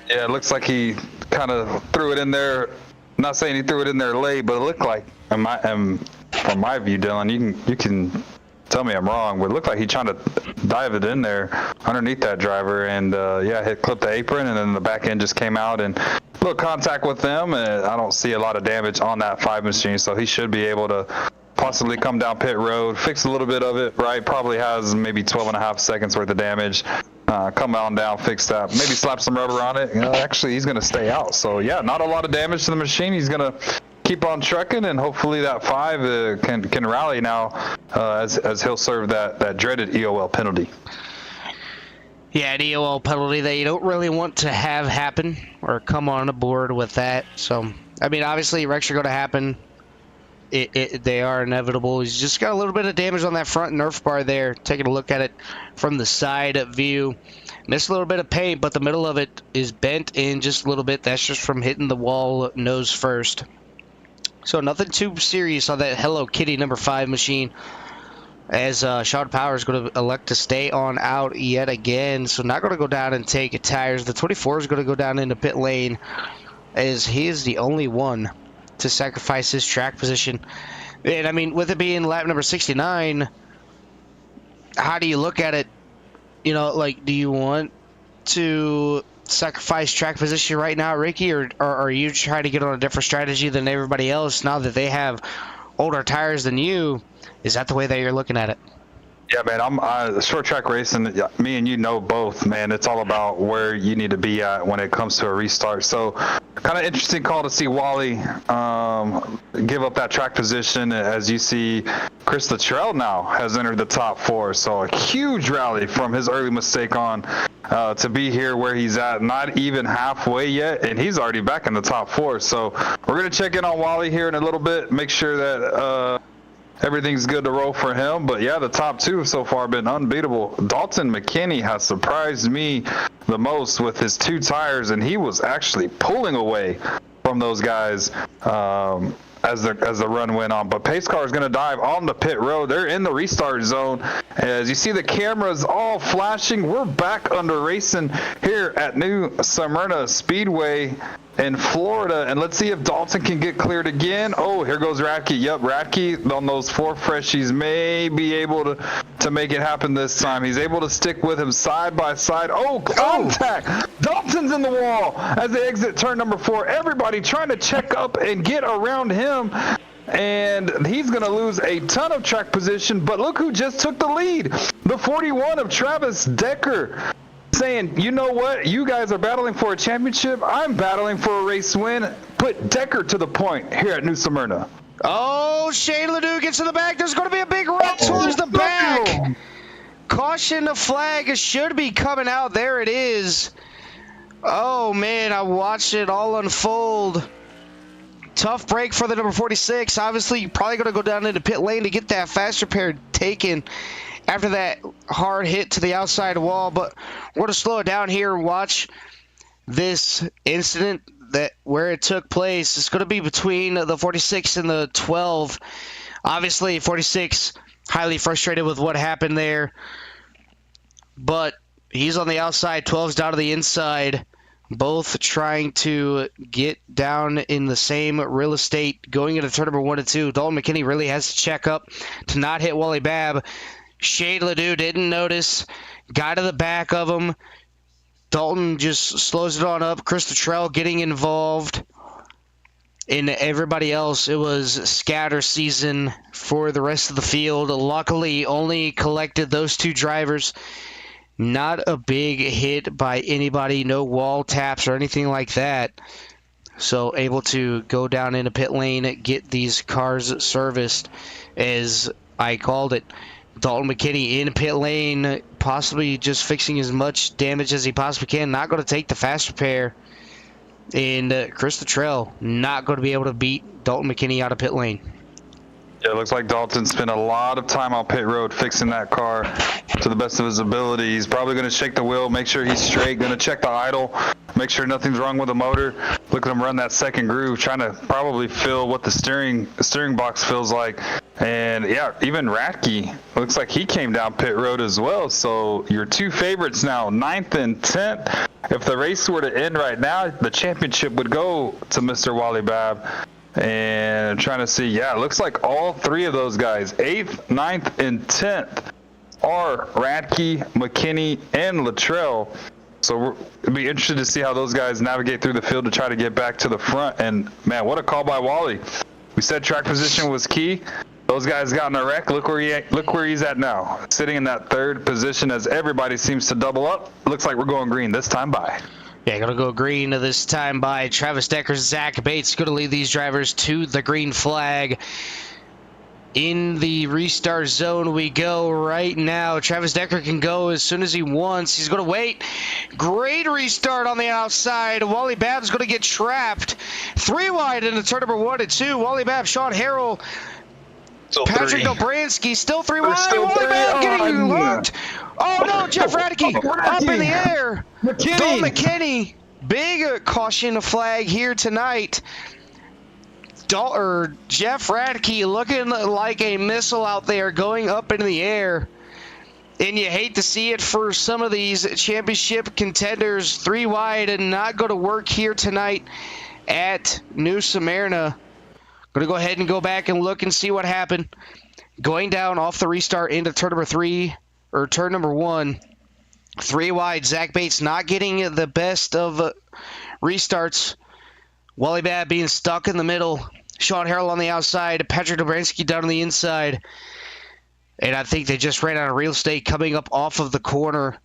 Yeah, it looks like he kind of threw it in there. Not saying he threw it in there late, but it looked like, from my view, Dylan, you can tell me I'm wrong, but it looked like he trying to dive it in there underneath that driver, and clipped the apron, and then the back end just came out and a little contact with them, and I don't see a lot of damage on that 5 machine, so he should be able to possibly come down pit road, fix a little bit of it, right? Probably has maybe 12.5 seconds worth of damage. Come on down, fix that, maybe slap some rubber on it. Actually, he's going to stay out, so yeah, not a lot of damage to the machine. He's going to keep on trucking, and hopefully that 5 can rally now, as he'll serve that dreaded EOL penalty. Yeah, an EOL penalty that you don't really want to have happen or come on board with that. So, I mean, obviously wrecks are going to happen. They are inevitable. He's just got a little bit of damage on that front Nerf bar there. Taking a look at it from the side view. Missed a little bit of paint, but the middle of it is bent in just a little bit. That's just from hitting the wall nose first. So nothing too serious on that Hello Kitty number 5 machine, as Sean Powers is going to elect to stay on out yet again. So not going to go down and take tires. The 24 is going to go down into pit lane, as he is the only one to sacrifice his track position. And I mean, with it being lap number 69, how do you look at it? You know, like, do you want to sacrifice track position right now, Ricky, or are you trying to get on a different strategy than everybody else now that they have older tires than you? Is that the way that you're looking at it? Yeah, man, I'm short track racing. Me and you know both, man. It's all about where you need to be at when it comes to a restart. So, kind of interesting call to see Wally give up that track position. As you see, Chris Luttrell now has entered the top 4. So a huge rally from his early mistake on to be here where he's at, not even halfway yet, and he's already back in the top 4. So we're gonna check in on Wally here in a little bit, make sure that everything's good to roll for him. But yeah, the top 2 so far have been unbeatable. Dalton McKinney has surprised me the most with his 2 tires, and he was actually pulling away from those guys as the run went on. But pace car is going to dive on the pit road. They're in the restart zone. As you see the cameras all flashing, we're back under racing here at New Smyrna Speedway in Florida, and let's see if Dalton can get cleared again. Oh, here goes Radke. Yep, Radke on those 4 freshies may be able to make it happen this time. He's able to stick with him side by side. Oh, contact! Dalton's in the wall as they exit turn number 4. Everybody trying to check up and get around him, and he's going to lose a ton of track position. But look who just took the lead. The 41 of Travis Decker, saying, you know what, you guys are battling for a championship, I'm battling for a race win. Put Decker to the point here at New Smyrna. Oh, Shane Ledoux gets to the back. There's going to be a big run towards the back. Caution, the flag should be coming out. There it is. Oh, man, I watched it all unfold. Tough break for the number 46. Obviously, you're probably going to go down into pit lane to get that fast repair taken after that hard hit to the outside wall. But we're going to slow it down here and watch this incident where it took place. It's going to be between the 46 and the 12. Obviously, 46 highly frustrated with what happened there. But he's on the outside, 12's down to the inside. Both trying to get down in the same real estate going into turn number 1 and 2. Dalton McKinney really has to check up to not hit Wally Babb. Shane Ledoux didn't notice, got to the back of him. Dalton just slows it on up. Chris Luttrell getting involved. And everybody else, it was scatter season for the rest of the field. Luckily, only collected those 2 drivers. Not a big hit by anybody, no wall taps or anything like that. So able to go down into pit lane, get these cars serviced, as I called it. Dalton McKinney in pit lane, possibly just fixing as much damage as he possibly can. Not going to take the fast repair. And Chris Luttrell not going to be able to beat Dalton McKinney out of pit lane. Yeah, it looks like Dalton spent a lot of time on pit road fixing that car to the best of his ability. He's probably going to shake the wheel, make sure he's straight, going to check the idle, make sure nothing's wrong with the motor. Look at him run that second groove, trying to probably feel what the steering box feels like. And yeah, even Radke looks like he came down pit road as well. So your 2 favorites now, 9th and 10th. If the race were to end right now, the championship would go to Mr. Wally Babb. And I'm trying to see, yeah, it looks like all 3 of those guys, 8th, 9th, and 10th, are Radke, McKinney, and Luttrell. So it'd be interesting to see how those guys navigate through the field to try to get back to the front. And man, what a call by Wally. We said track position was key. Those guys got in a wreck. Look where he's at now, sitting in that 3rd position as everybody seems to double up. Looks like we're going green this time by. Yeah, going to go green this time by Travis Decker. Zach Bates going to lead these drivers to the green flag. In the restart zone we go right now. Travis Decker can go as soon as he wants. He's going to wait. Great restart on the outside. Wally Babb's going to get trapped. 3 wide into turn number 1 and 2. Wally Babb, Sean Harrell, Still Patrick 3. Dobransky, still 3 wide. still Wally 3. Babb getting Oh, hooked. Oh no, Jeff Radke up in the air. Dalton McKinney, big caution flag here tonight. Jeff Radke looking like a missile out there going up into the air. And you hate to see it for some of these championship contenders. 3 wide and not going to work here tonight at New Smyrna. Going to go ahead and go back and look and see what happened. Going down off the restart into turn number 1. 3 wide. Zach Bates not getting the best of restarts. Wally Babb being stuck in the middle. Sean Harrell on the outside. Patrick Dobransky down on the inside. And I think they just ran out of real estate coming up off of the corner.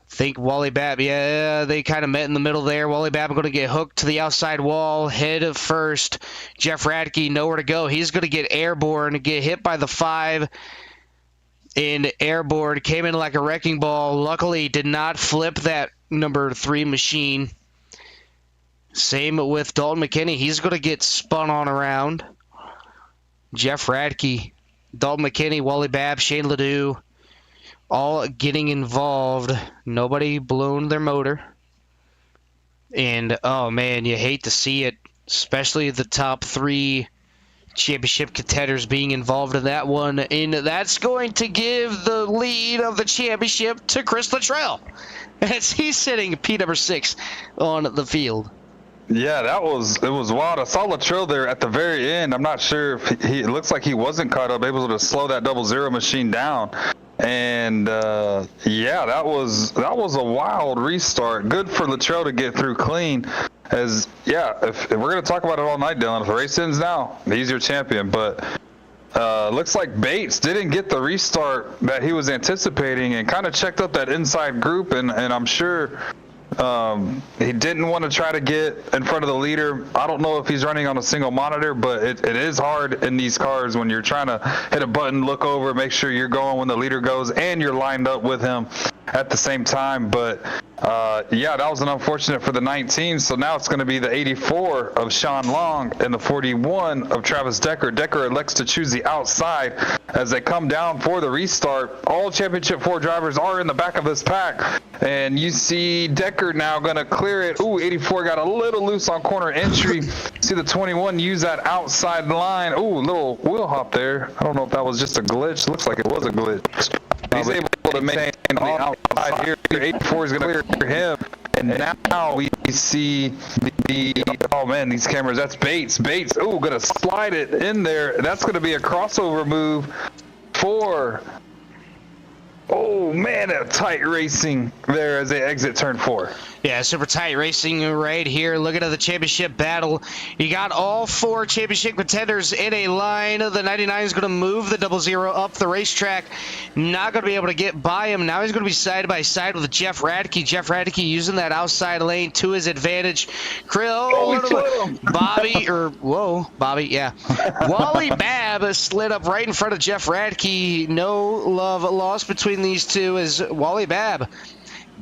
Think Wally Babb, yeah, they kind of met in the middle there. Wally Babb going to get hooked to the outside wall, head first. Jeff Radke, nowhere to go. He's going to get airborne, get hit by the 5. And airborne, came in like a wrecking ball. Luckily, did not flip that number 3 machine. Same with Dalton McKinney. He's going to get spun on around. Jeff Radke, Dalton McKinney, Wally Babb, Shane Ledoux, all getting involved. Nobody blown their motor. And, oh, man, you hate to see it, especially the top 3 championship contenders being involved in that one. And that's going to give the lead of the championship to Chris Luttrell as he's sitting P number 6 on the field. Yeah, it was wild. I saw Luttrell there at the very end. I'm not sure if it looks like he wasn't caught up, able to slow that 0-0 machine down. And yeah, that was a wild restart. Good for Luttrell to get through clean. As if we're gonna talk about it all night, Dylan, if the race ends now, he's your champion. But looks like Bates didn't get the restart that he was anticipating, and kind of checked up that inside group, and I'm sure he didn't want to try to get in front of the leader. I don't know if he's running on a single monitor, but it is hard in these cars when you're trying to hit a button, look over, make sure you're going when the leader goes, and you're lined up with him at the same time. But yeah, that was an unfortunate for the 19. So now it's going to be the 84 of Sean Long and the 41 of Travis Decker. Decker elects to choose the outside as they come down for the restart. All Championship 4 drivers are in the back of this pack. And you see Decker now going to clear it. Ooh, 84 got a little loose on corner entry. See the 21 use that outside line. Ooh, little wheel hop there. I don't know if that was just a glitch. Looks like it was a glitch. He's able to maintain on the outside here. 84 is going to clear him. And now we see oh man, these cameras, that's Bates. Ooh, going to slide it in there. That's going to be a crossover move for, oh man, a tight racing there as they exit turn 4. Yeah, super tight racing right here. Looking at the championship battle. You got all 4 championship contenders in a line. The 99 is going to move the 0-0 up the racetrack. Not going to be able to get by him. Now he's going to be side by side with Jeff Radke. Jeff Radke using that outside lane to his advantage. Bobby, yeah. Wally Babb slid up right in front of Jeff Radke. No love lost between these two as Wally Babb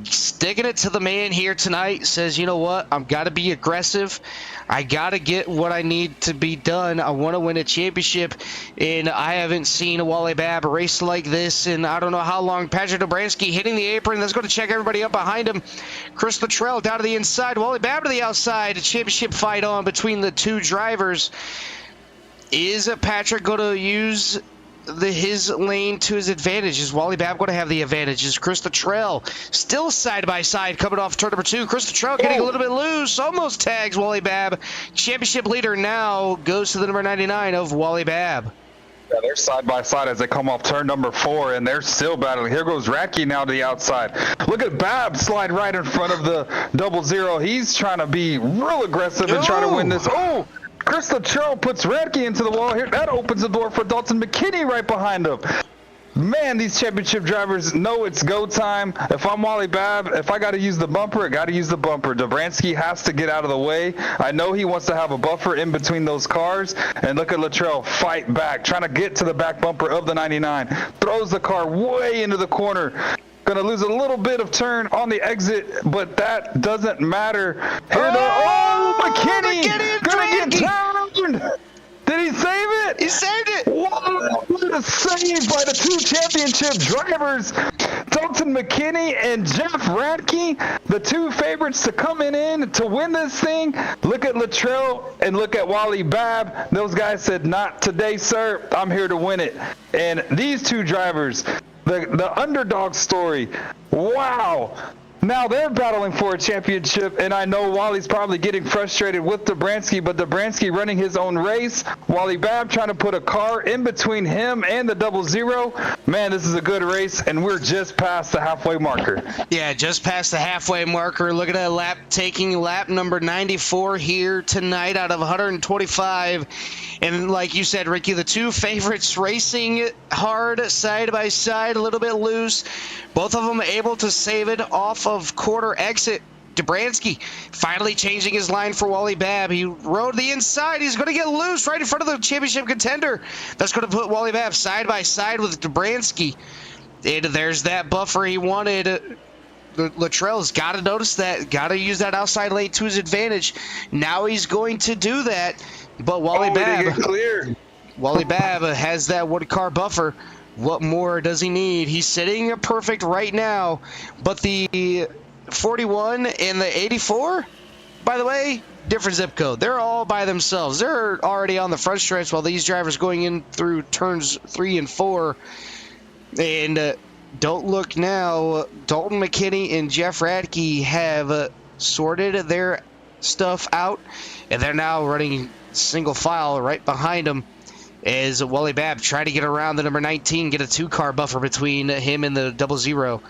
sticking it to the man here tonight, says, you know what, I've got to be aggressive. I got to get what I need to be done. I want to win a championship, and I haven't seen a Wally Babb race like this in I don't know how long. Patrick Dobransky hitting the apron. That's going to check everybody up behind him. Chris Luttrell down to the inside. Wally Babb to the outside. A championship fight on between the 2 drivers. Is Patrick going to use his lane to his advantage? Is Wally Babb going to have the advantage? Is Chris Luttrell still side by side coming off turn number 2? Chris Luttrell getting a little bit loose, almost tags Wally Babb. Championship leader now goes to the number 99 of Wally Babb. Yeah, they're side by side as they come off turn number 4, and they're still battling. Here goes Radke now to the outside. Look at Babb slide right in front of the 0-0. He's trying to be real aggressive and try to win this. Oh! Chris Luttrell puts Radke into the wall here. That opens the door for Dalton McKinney right behind him. Man, these championship drivers know it's go time. If I'm Wally Babb, if I got to use the bumper, I got to use the bumper. Dobransky has to get out of the way. I know he wants to have a buffer in between those cars. And look at Luttrell fight back, trying to get to the back bumper of the 99. Throws the car way into the corner. Going to lose a little bit of turn on the exit, but that doesn't matter. Here McKinney! Going to get turned! Did he save it? He saved it! Whoa, what a save by the 2 championship drivers. Dalton McKinney and Jeff Radke, the 2 favorites to come in to win this thing. Look at Luttrell and look at Wally Babb. Those guys said, not today, sir. I'm here to win it. And these 2 drivers, the underdog story, wow. Now they're battling for a championship, and I know Wally's probably getting frustrated with Dobransky, but Dobransky running his own race. Wally Babb trying to put a car in between him and the 00. Man, this is a good race, and we're just past the halfway marker. Yeah, just past the halfway marker. Look at that taking lap number 94 here tonight out of 125. And like you said, Ricky, the two favorites racing hard side by side, a little bit loose. Both of them able to save it off of quarter exit. Dobransky finally changing his line for Wally Babb. He rode the inside. He's going to get loose right in front of the championship contender. That's going to put Wally Babb side by side with Dobransky. And there's that buffer he wanted. Luttrell's got to notice that. Got to use that outside lane to his advantage. Now he's going to do that. But Wally Babb has that one car buffer. What more does he need? He's sitting perfect right now. But the 41 and the 84, by the way, different zip code. They're all by themselves. They're already on the front stretch while these drivers going in through turns 3 and 4. And don't look now. Dalton McKinney and Jeff Radke have sorted their stuff out, and they're now running single file right behind them as Wally Babb trying to get around the number 19, get a 2-car buffer between him and the 00.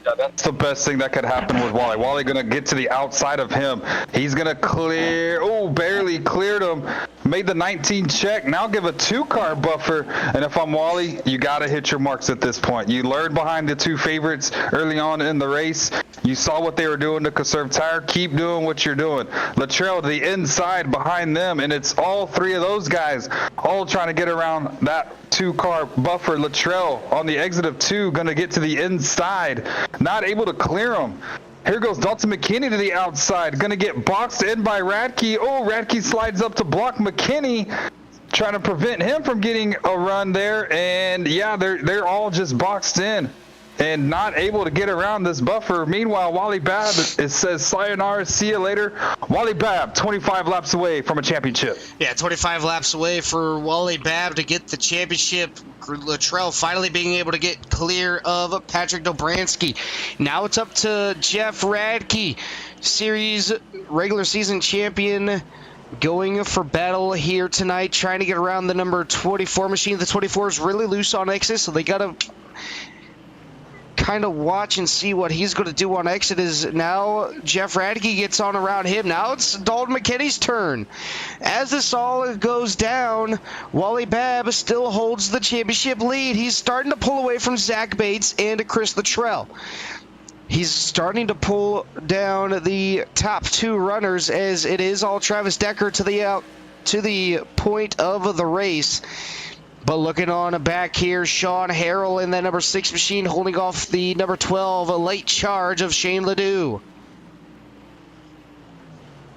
Yeah, that's the best thing that could happen with Wally. Wally going to get to the outside of him. He's going to clear. Oh, barely cleared him. Made the 19 check. Now give a 2-car buffer. And if I'm Wally, you got to hit your marks at this point. You learned behind the two favorites early on in the race. You saw what they were doing to conserve tire. Keep doing what you're doing. Luttrell to the inside behind them. And it's all three of those guys all trying to get around that 2-car buffer. Luttrell on the exit of 2 going to get to the inside. Not able to clear him. Here goes Dalton McKinney to the outside. Going to get boxed in by Radke. Oh, Radke slides up to block McKinney, trying to prevent him from getting a run there. And yeah, they're all just boxed in and not able to get around this buffer. Meanwhile, Wally Babb, it says sayonara, see you later. Wally Babb, 25 laps away from a championship. Yeah, 25 laps away for Wally Babb to get the championship. Luttrell finally being able to get clear of Patrick Dobransky. Now it's up to Jeff Radke, series regular season champion, going for battle here tonight, trying to get around the number 24 machine. The 24 is really loose on exit, so they got to kind of watch and see what he's going to do on exit. Is now Jeff Radke gets on around him. Now it's Dalton McKinney's turn. As this all goes down, Wally Babb still holds the championship lead. He's starting to pull away from Zach Bates and Chris Luttrell. He's starting to pull down the top 2 runners, as it is all Travis Decker to the point of the race. But looking on back here, Sean Harrell in that number 6 machine holding off the number 12, a late charge of Shane Ledoux.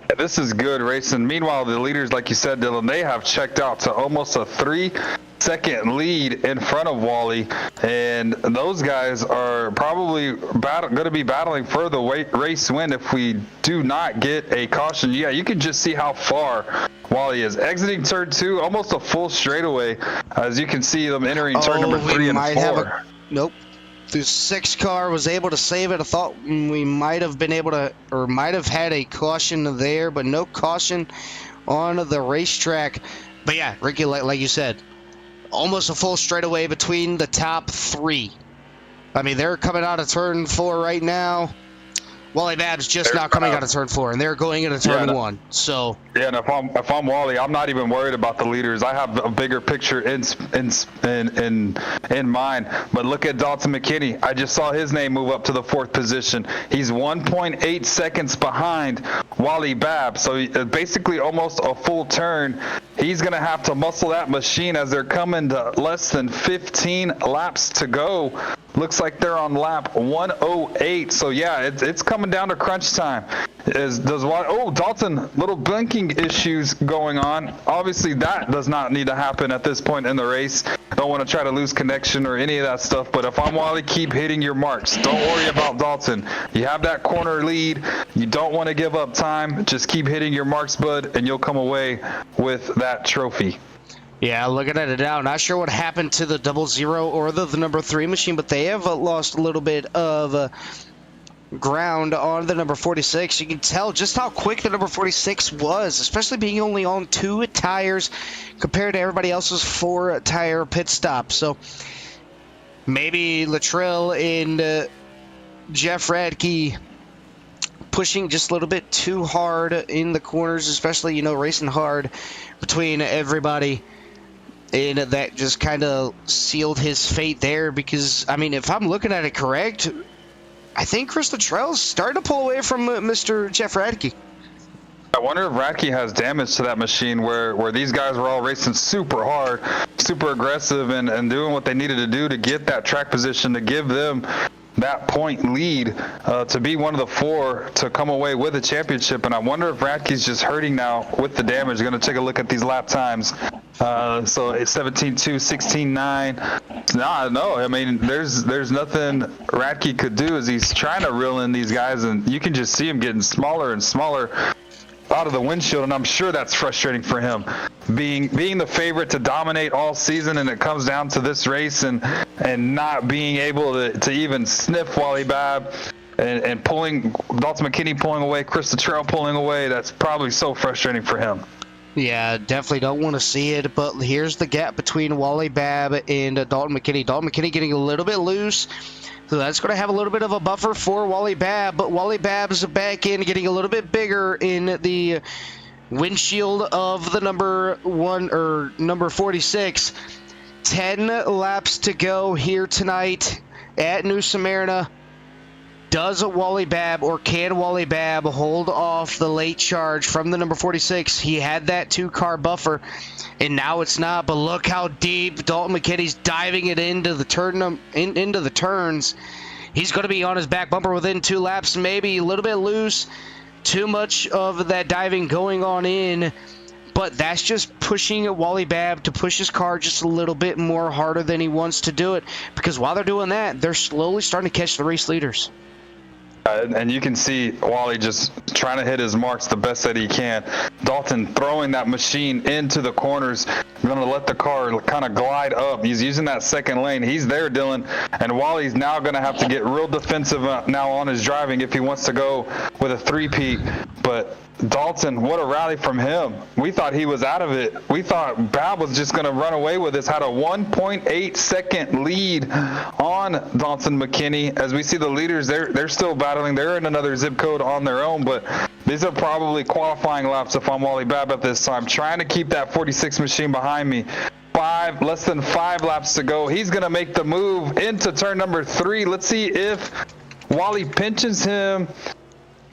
Yeah, this is good racing. Meanwhile, the leaders, like you said, Dylan, they have checked out to almost a 3-second lead in front of Wally. And those guys are probably going to be battling for the race win if we do not get a caution. Yeah, you can just see how far Wally is. Exiting turn 2, almost a full straightaway. As you can see them entering turn number 3 and 4. Nope. The 6 car was able to save it. I thought we might have been able to, or might have had a caution there, but no caution on the racetrack. But yeah, Ricky, like you said, almost a full straightaway between the top 3. I mean, they're coming out of turn 4 right now. Wally Babb's just now coming out of turn 4, and they're going into turn 1. So yeah, and if I'm Wally, I'm not even worried about the leaders. I have a bigger picture in mind. But look at Dalton McKinney. I just saw his name move up to the 4th position. He's 1.8 seconds behind Wally Babb. So basically almost a full turn. He's going to have to muscle that machine as they're coming to less than 15 laps to go. Looks like they're on lap 108. So yeah, it's coming down to crunch time. Dalton, little blinking issues going on. Obviously that does not need to happen at this point in the race. Don't want to try to lose connection or any of that stuff. But if I'm Wally, keep hitting your marks. Don't worry about Dalton. You have that corner lead. You don't want to give up time. Just keep hitting your marks, bud, and you'll come away with that trophy. Yeah, looking at it now, not sure what happened to the 00 or the number 3 machine, but they have lost a little bit of ground on the number 46. You can tell just how quick the number 46 was, especially being only on 2 tires compared to everybody else's 4-tire pit stop. So maybe Luttrell and Jeff Radke pushing just a little bit too hard in the corners, especially, racing hard between everybody. And that just kind of sealed his fate there because, if I'm looking at it correct, I think Chris Luttrell's starting to pull away from Mr. Jeff Radke. I wonder if Radke has damage to that machine where these guys were all racing super hard, super aggressive, and doing what they needed to do to get that track position to give them that point lead to be one of the 4 to come away with a championship. And I wonder if Radke's just hurting now with the damage. Going to take a look at these lap times. So it's 17.2, 16.9. No, there's nothing Radke could do as he's trying to reel in these guys, and you can just see him getting smaller and smaller out of the windshield, and I'm sure that's frustrating for him, being the favorite to dominate all season, and it comes down to this race and not being able to even sniff Wally Babb and pulling Dalton McKinney pulling away, Chris Luttrell pulling away. That's probably so frustrating for him. Yeah, definitely don't want to see it, but here's the gap between Wally Babb and Dalton McKinney. Dalton McKinney getting a little bit loose, so that's going to have a little bit of a buffer for Wally Babb, but Wally Babb's back in, getting a little bit bigger in the windshield of the number 46. 10 laps to go here tonight at New Smyrna. Does Wally Babb, or can Wally Babb hold off the late charge from the number 46? He had that 2-car buffer, and now it's not. But look how deep Dalton McKinney's diving it into the into the turns. He's going to be on his back bumper within 2 laps, maybe a little bit loose. Too much of that diving going on in. But that's just pushing Wally Babb to push his car just a little bit more harder than he wants to do it. Because while they're doing that, they're slowly starting to catch the race leaders. And you can see Wally just trying to hit his marks the best that he can. Dalton throwing that machine into the corners, going to let the car kind of glide up. He's using that second lane. He's there, Dylan. And Wally's now going to have to get real defensive now on his driving if he wants to go with a 3-peat. But Dalton, what a rally from him. We thought he was out of it. We thought Babb was just going to run away with this. Had a 1.8 second lead on Dalton McKinney. As we see the leaders, they're still battling. They're in another zip code on their own, but these are probably qualifying laps if I'm Wally Babb at this time. Trying to keep that 46 machine behind me. Less than 5 laps to go. He's going to make the move into turn number 3. Let's see if Wally pinches him.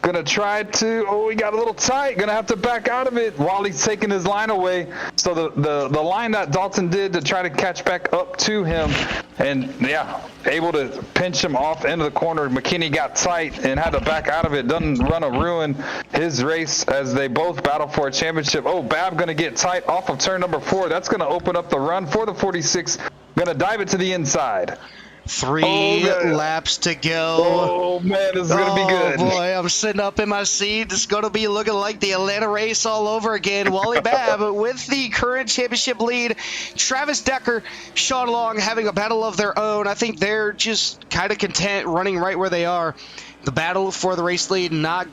Gonna try to, he got a little tight. Gonna have to back out of it. Wally's taking his line away. So the line that Dalton did to try to catch back up to him, and yeah, able to pinch him off into the corner. McKinney got tight and had to back out of it. Doesn't run to ruin his race as they both battle for a championship. Babb gonna get tight off of turn number 4. That's gonna open up the run for the 46. Gonna dive it to the inside. 3 laps to go. Oh, man, this is going to be good. Oh, boy, I'm sitting up in my seat. It's going to be looking like the Atlanta race all over again. Wally Babb with the current championship lead. Travis Decker, Sean Long having a battle of their own. I think they're just kind of content running right where they are. The battle for the race lead not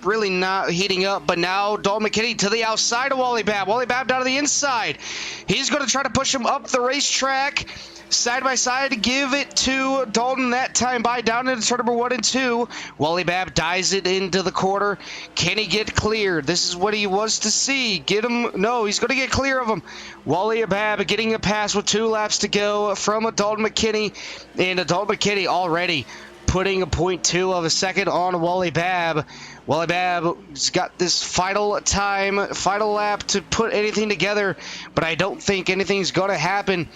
heating up, but now Dalton McKinney to the outside of Wally Babb. Wally Babb down to the inside. He's going to try to push him up the racetrack. Side by side, give it to Dalton that time by down into turn number 1 and 2. Wally Babb dives it into the corner. Can he get clear? This is what he wants to see. Get him. No, he's going to get clear of him. Wally Babb getting a pass with 2 laps to go from Dalton McKinney. And Dalton McKinney already putting a 0.2 of a second on Wally Babb. Wally Babb's got this final lap to put anything together, but I don't think anything's going to happen.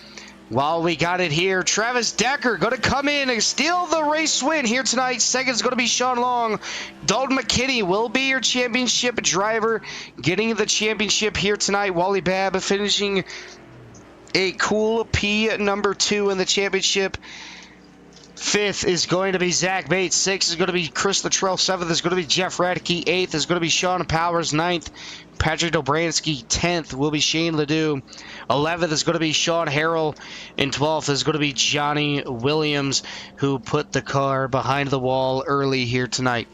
While we got it here, Travis Decker going to come in and steal the race win here tonight. Second is going to be Sean Long. Dalton McKinney will be your championship driver, getting the championship here tonight. Wally Babb finishing a cool P number 2 in the championship. 5th is going to be Zach Bates. 6th is going to be Chris Luttrell. 7th is going to be Jeff Radke. 8th is going to be Sean Powers. 9th, Patrick Dobransky. 10th will be Shane Ledoux. 11th is going to be Sean Harrell. And 12th is going to be Johnny Williams, who put the car behind the wall early here tonight.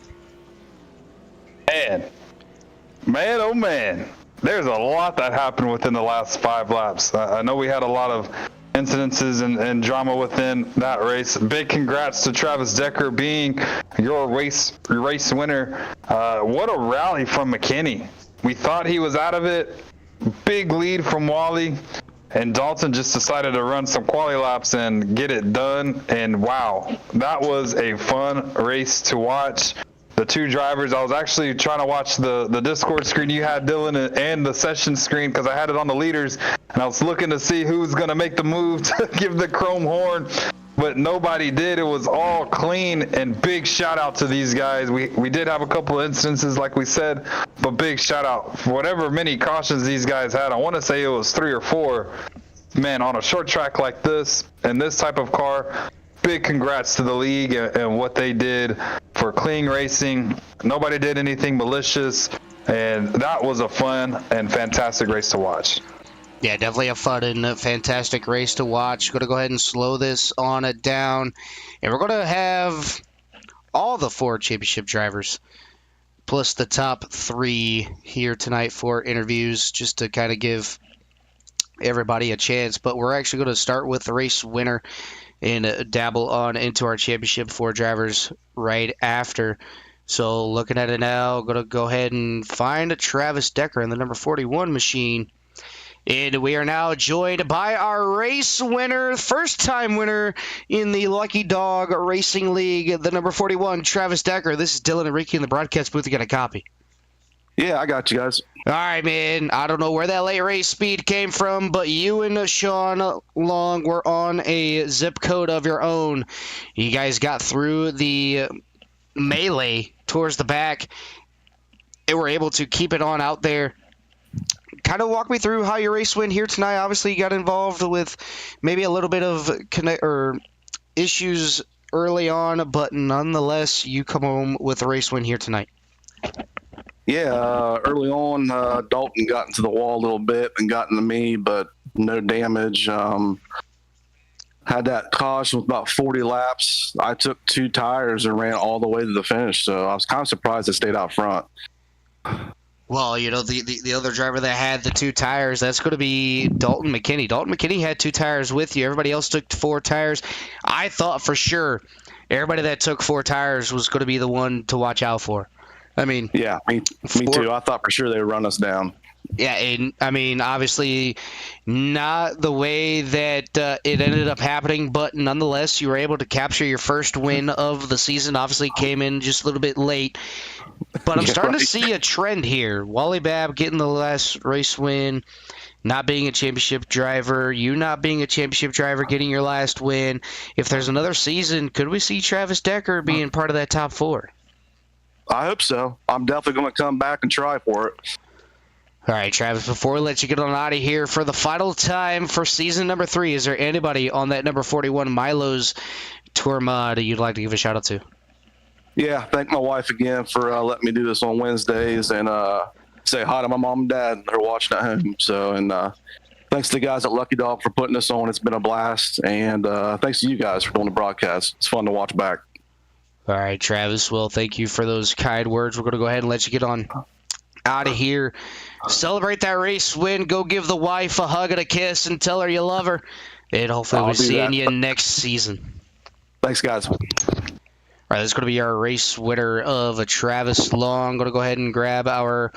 Man, oh man. There's a lot that happened within the last 5 laps. I know we had a lot of incidences and drama within that race. Big congrats to Travis Decker being your race winner. What a rally from McKinney. We thought he was out of it. Big lead from Wally. And Dalton just decided to run some quali laps and get it done. And wow, that was a fun race to watch. The 2 drivers, I was actually trying to watch the Discord screen you had, Dylan, and the session screen because I had it on the leaders, and I was looking to see who's going to make the move to give the chrome horn, but nobody did. It was all clean, and big shout out to these guys. We did have a couple of instances, like we said, but big shout out for whatever many cautions these guys had. I want to say it was 3 or 4. Man, on a short track like this, and this type of car, big congrats to the league and what they did for clean racing. Nobody did anything malicious, and that was a fun and fantastic race to watch. Yeah, definitely a fun and fantastic race to watch. Going to go ahead and slow this on it down, and we're going to have all the 4 championship drivers plus the top 3 here tonight for interviews, just to kind of give everybody a chance. But we're actually going to start with the race winner and dabble on into our championship 4 drivers right after. So looking at it now, going to go ahead and find a Travis Decker in the number 41 machine. And we are now joined by our race winner, first-time winner in the Lucky Dog Racing League, the number 41, Travis Decker. This is Dylan and Ricky in the broadcast booth. You got a copy? Yeah, I got you guys. All right, man. I don't know where that late race speed came from, but you and Sean Long were on a zip code of your own. You guys got through the melee towards the back and were able to keep it on out there. Kind of walk me through how your race went here tonight. Obviously, you got involved with maybe a little bit of issues early on, but nonetheless, you come home with a race win here tonight. Yeah, early on, Dalton got into the wall a little bit and got into me, but no damage. Had that caution with about 40 laps. I took 2 tires and ran all the way to the finish, so I was kind of surprised I stayed out front. Well, you know, the other driver that had the 2 tires, that's going to be Dalton McKinney. Dalton McKinney had 2 tires with you. Everybody else took 4 tires. I thought for sure everybody that took 4 tires was going to be the one to watch out for. I mean, yeah, me too. I thought for sure they would run us down. Yeah, and I mean, obviously not the way that it ended up happening, but nonetheless, you were able to capture your first win of the season. Obviously, came in just a little bit late, but I'm starting to see a trend here. Wally Babb getting the last race win, not being a championship driver, you not being a championship driver, getting your last win. If there's another season, could we see Travis Decker being part of that top 4? I hope so. I'm definitely going to come back and try for it. All right, Travis, before we let you get on out of here for the final time for season number 3, is there anybody on that number 41 Milo's Tour mod you'd like to give a shout out to? Yeah, thank my wife again for letting me do this on Wednesdays, and say hi to my mom and dad. They're watching at home. So, and thanks to the guys at Lucky Dog for putting this on. It's been a blast, and thanks to you guys for doing the broadcast. It's fun to watch back. All right, Travis. Well, thank you for those kind words. We're going to go ahead and let you get on out of here. Celebrate that race win. Go give the wife a hug and a kiss and tell her you love her. And hopefully we'll see you next season. Thanks, guys. All right, this is going to be our race winner of a Travis Long. Going to go ahead and grab our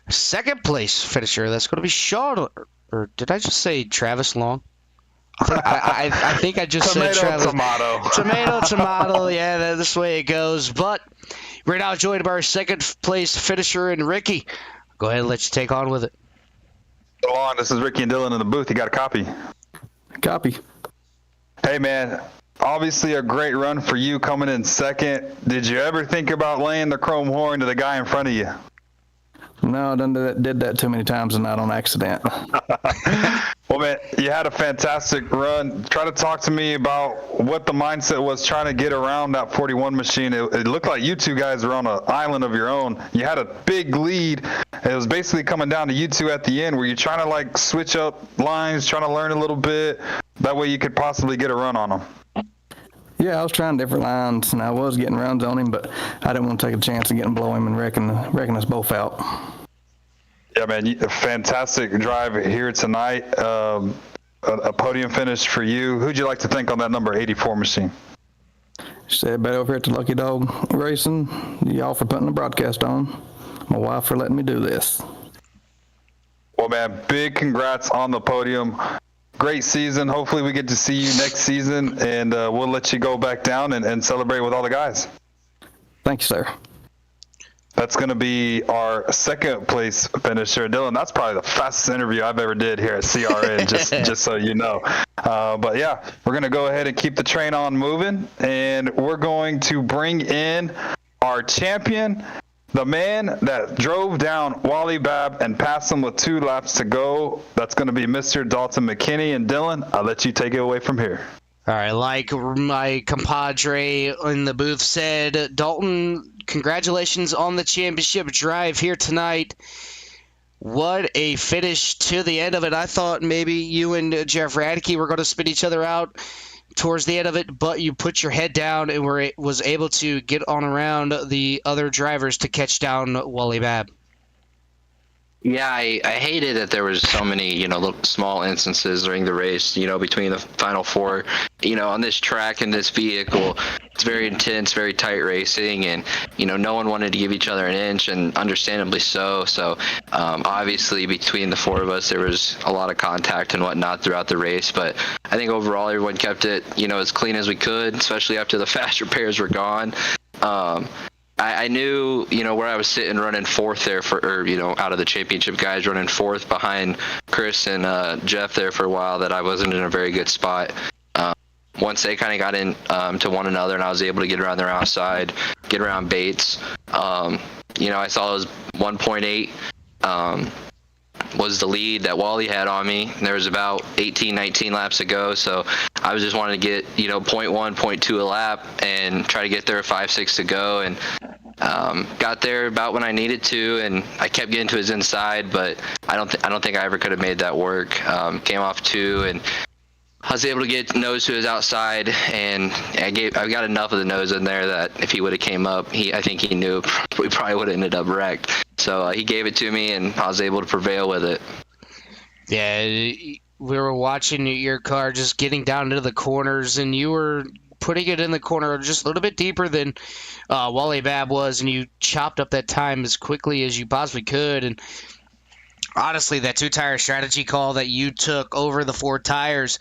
second place finisher. That's going to be Sean. Or did I just say Travis Long? I think I just said Travis. Tomato. Yeah, that's the way it goes. But we're now joined by our second place finisher and Ricky. Go ahead and let you take on with it. Go on. This is Ricky and Dylan in the booth. You got a copy? Copy. Hey, man. Obviously a great run for you coming in second. Did you ever think about laying the chrome horn to the guy in front of you? No, I did that too many times and not on accident. Well, man, you had a fantastic run. Try to talk to me about what the mindset was trying to get around that 41 machine. It looked like you two guys were on an island of your own. You had a big lead. It was basically coming down to you two at the end. Were you trying to like switch up lines, trying to learn a little bit? That way you could possibly get a run on them. Yeah, I was trying different lines, and I was getting runs on him, but I didn't want to take a chance of getting below him and wrecking us both out. Yeah, man, a fantastic drive here tonight. A podium finish for you. Who'd you like to thank on that number 84 machine? Just everybody over here at the Lucky Dog Racing, y'all for putting the broadcast on. My wife for letting me do this. Well, man, big congrats on the podium. Great season. Hopefully we get to see you next season, and we'll let you go back down and celebrate with all the guys. Thank you, sir. That's going to be our second place finisher. Dylan, that's probably the fastest interview I've ever did here at CRN, just so you know. But yeah, we're going to go ahead and keep the train on moving, and we're going to bring in our champion, the man that drove down Wally Babb and passed him with 2 laps to go. That's going to be Mr. Dalton McKinney. And Dylan, I'll let you take it away from here. All right, like my compadre in the booth said, Dalton, congratulations on the championship drive here tonight. What a finish to the end of it. I thought maybe you and Jeff Radke were going to spin each other out towards the end of it, but you put your head down and was able to get on around the other drivers to catch down Wally Babb. Yeah, I hated that there was so many, little small instances during the race, between the final 4. On this track and this vehicle, it's very intense, very tight racing, and, no one wanted to give each other an inch, and understandably so. So, obviously, between the 4 of us, there was a lot of contact and whatnot throughout the race, but I think overall everyone kept it, as clean as we could, especially after the fast repairs were gone. I knew, where I was sitting running 4th there out of the championship guys running 4th behind Chris and Jeff there for a while, that I wasn't in a very good spot. Once they kind of got in to one another and I was able to get around their outside, get around Bates, I saw it was 1.8 was the lead that Wally had on me. There was about 18, 19 laps to go, so I was just wanting to get, 0.1, 0.2 a lap and try to get there 5, 6 to go, and got there about when I needed to, and I kept getting to his inside, but I don't think I ever could have made that work. Came off 2, and I was able to get nose to his outside, and I got enough of the nose in there that if he would have came up, I think he knew we probably would have ended up wrecked. So he gave it to me, and I was able to prevail with it. Yeah, we were watching your car just getting down into the corners, and you were putting it in the corner just a little bit deeper than Wally Babb was, and you chopped up that time as quickly as you possibly could. And honestly, that 2-tire strategy call that you took over the 4 tires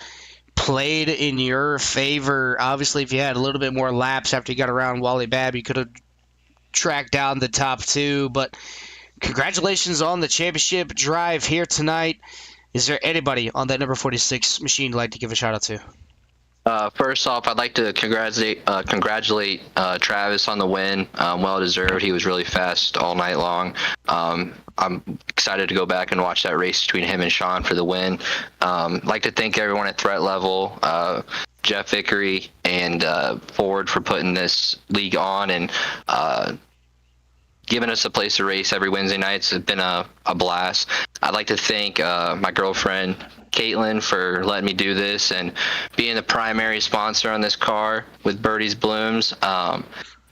played in your favor. Obviously, if you had a little bit more laps after you got around Wally Babb, you could have tracked down the top 2. But congratulations on the championship drive here tonight. Is there anybody on that number 46 machine you'd like to give a shout out to? First off, I'd like to congratulate Travis on the win. Well deserved. He was really fast all night long. I'm excited to go back and watch that race between him and Sean for the win. I'd like to thank everyone at Threat Level, Jeff Vickery, and Ford for putting this league on and giving us a place to race every Wednesday night. It's been a blast. I'd like to thank my girlfriend, Caitlin, for letting me do this and being the primary sponsor on this car with Birdie's Blooms.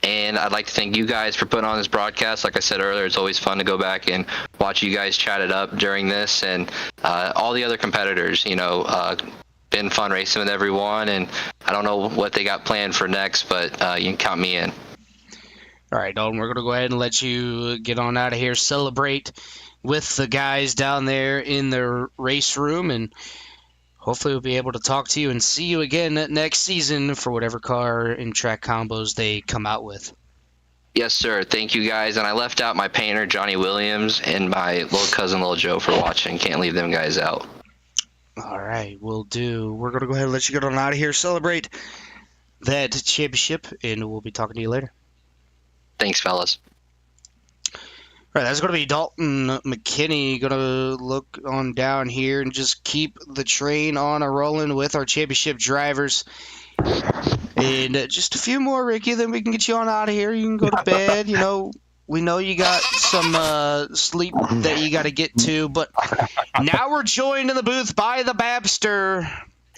And I'd like to thank you guys for putting on this broadcast. Like I said earlier, it's always fun to go back and watch you guys chat it up during this, and all the other competitors. Been fun racing with everyone, and I don't know what they got planned for next, but you can count me in. All right, Dalton, we're going to go ahead and let you get on out of here, celebrate with the guys down there in the race room, and hopefully we'll be able to talk to you and see you again next season for whatever car and track combos they come out with. Yes, sir. Thank you, guys. And I left out my painter, Johnny Williams, and my little cousin, Little Joe, for watching. Can't leave them guys out. All right, we'll do. We're going to go ahead and let you get on out of here, celebrate that championship, and we'll be talking to you later. Thanks, fellas. All right, that's going to be Dalton McKinney. Going to look on down here and just keep the train on a rolling with our championship drivers. And just a few more, Ricky, then we can get you on out of here. You can go to bed. You know, we know you got some sleep that you got to get to. But now we're joined in the booth by the Babster.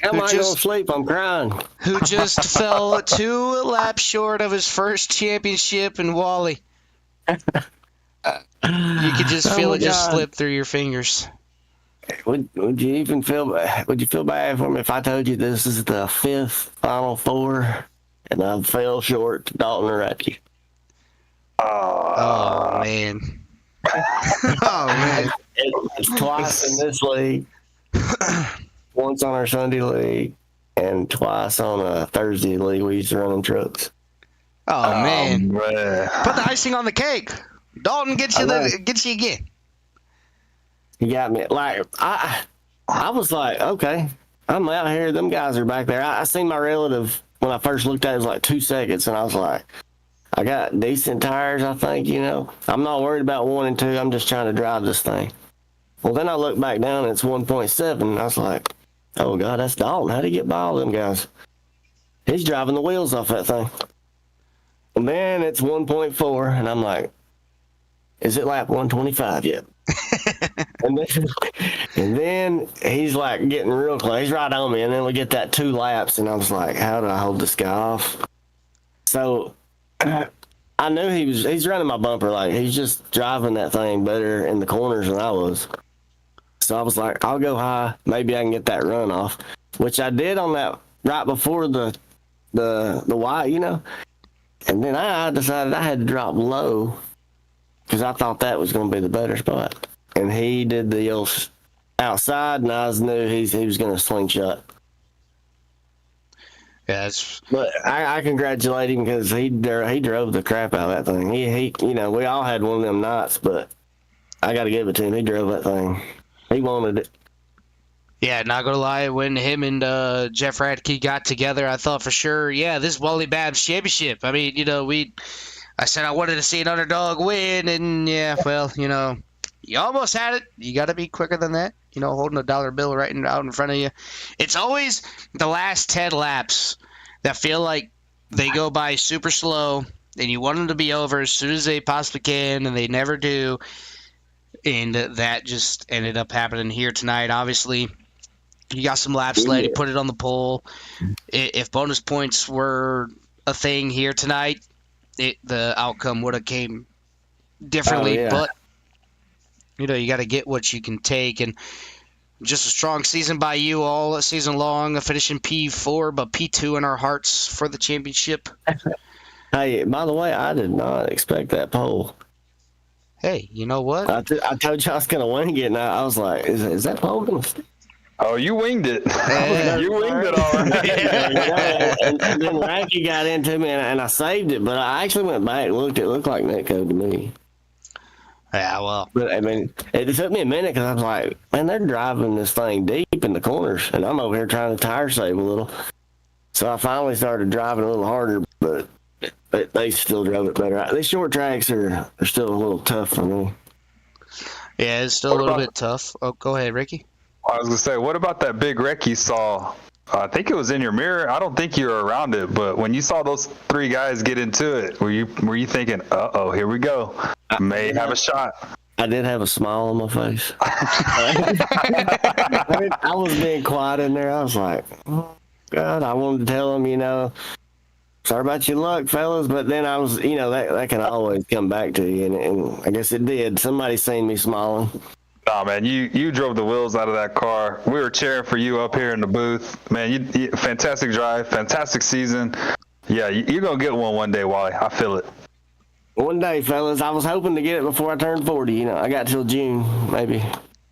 How am I going to sleep? I'm crying. Who just fell 2 laps short of his first championship in Wally. You could just feel it just slip through your fingers. Would you even feel bad for me if I told you this is the 5th Final Four and I fell short to Dalton and Ratke? Oh man. Oh man. It's twice in this league. Once on our Sunday league and twice on a Thursday league we used to run in trucks. Oh man. Man. Put the icing on the cake. Dalton gets you again. He got me. Like I was like, okay, I'm out here. Them guys are back there. I seen my relative when I first looked at it, it was like 2 seconds, and I was like, I got decent tires, I think, you know. I'm not worried about 1 and 2. I'm just trying to drive this thing. Well, then I looked back down and it's 1.7, and I was like, oh God, that's Dalton. How'd he get by all them guys? He's driving the wheels off that thing. And then it's 1.4, and I'm like, is it lap 125 yet? and then he's like getting real close. He's right on me, and then we get that 2 laps, and I was like, how do I hold this guy off? So I knew he's running my bumper. Like, he's just driving that thing better in the corners than I was. So I was like, I'll go high. Maybe I can get that run off, which I did on that right before the Y, you know. And then I decided I had to drop low because I thought that was going to be the better spot. And he did the old outside, and I knew he was going to slingshot. Yeah, but I congratulate him because he drove the crap out of that thing. He you know, we all had one of them nights, but I got to give it to him. He drove that thing. He wanted it. Yeah, not gonna lie, when him and Jeff Radke got together, I thought for sure, yeah, this is Wally Babs championship. I mean, you know, I said I wanted to see an underdog win, and yeah, well, you know, you almost had it. You got to be quicker than that. You know, holding a dollar bill right out in front of you. It's always the last 10 laps that feel like they go by super slow, and you want them to be over as soon as they possibly can, and they never do. And that just ended up happening here tonight. Obviously, you got some laps left. You put it on the pole. If bonus points were a thing here tonight, the outcome would have came differently. But, you know, you got to get what you can take. And just a strong season by you all season long, finishing P4, but P2 in our hearts for the championship. Hey, by the way, I did not expect that pole. Hey, you know what? I told you I was going to wing it, and I was like, is that pole going to stick? Oh, you winged it. Yeah. You winged it all right. Yeah. And then Radke got into me, and I saved it, but I actually went back and looked. It looked like netcode to me. Yeah, well. But, I mean, it took me a minute because I was like, man, they're driving this thing deep in the corners, and I'm over here trying to tire save a little. So I finally started driving a little harder, but they still drove it better. These short tracks are still a little tough for me. Yeah, it's still a little bit tough. Oh, go ahead, Ricky. I was going to say, what about that big wreck you saw? I think it was in your mirror. I don't think you were around it, but when you saw those 3 guys get into it, were you thinking, uh-oh, here we go. May have a shot. I did have a smile on my face. I was being quiet in there. I was like, oh, God, I wanted to tell them, you know, sorry about your luck, fellas. But then I was, you know, that can always come back to you. And I guess it did. Somebody seen me smiling. Nah, man, you drove the wheels out of that car. We were cheering for you up here in the booth. Man, you fantastic drive, fantastic season. Yeah, you're going to get one day, Wally. I feel it. One day, fellas. I was hoping to get it before I turned 40. You know, I got till June, maybe.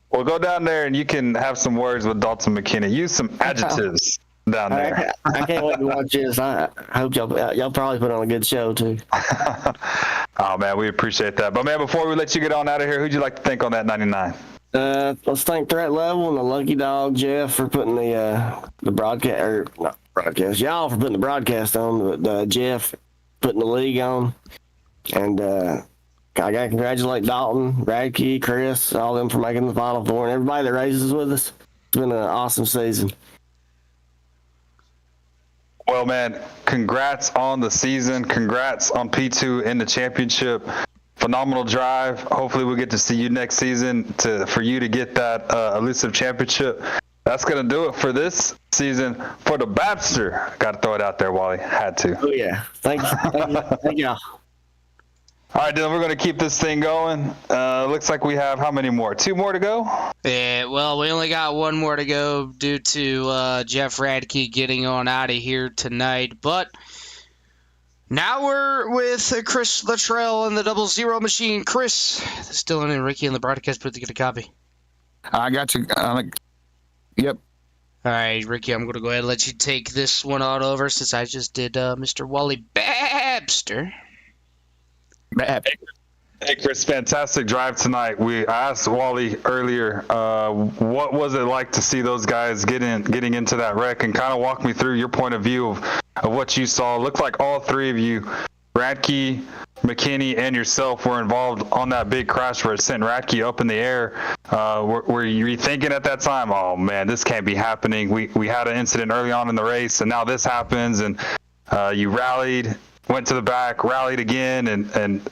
Well, go down there and you can have some words with Dalton McKinney. Use some adjectives down there. I can't wait to watch this. I hope y'all probably put on a good show, too. Oh, man, we appreciate that. But, man, before we let you get on out of here, who'd you like to thank on that 99? Let's thank Threat Level and the Lucky Dog, Jeff, for putting the broadcast, or not broadcast, y'all for putting the broadcast on, but Jeff putting the league on. And I got to congratulate Dalton, Radke, Chris, all them for making the Final Four, and everybody that races with us. It's been an awesome season. Well, man, congrats on the season. Congrats on P2 in the championship. Phenomenal drive. Hopefully we'll get to see you next season for you to get that elusive championship. That's going to do it for this season for the Babster. Got to throw it out there, Wally. Had to. Oh, yeah. Thank you. Thank y'all. All right, Dylan, we're going to keep this thing going. Looks like we have how many more? 2 more to go? Yeah, well, we only got 1 more to go due to Jeff Radke getting on out of here tonight. But now we're with Chris Luttrell and the 00 machine. Chris, Dylan and Ricky in the broadcast booth to get a copy. I got you. Yep. All right, Ricky, I'm going to go ahead and let you take this one on over since I just did Mr. Wally Babster. Hey, Chris, fantastic drive tonight. I asked Wally earlier, what was it like to see those guys getting into that wreck, and kind of walk me through your point of view of what you saw. It looked like all 3 of you, Radke, McKinney, and yourself, were involved on that big crash where it sent Radke up in the air. Were you thinking at that time, oh man, this can't be happening? We had an incident early on in the race, and now this happens, and you rallied, went to the back, rallied again, and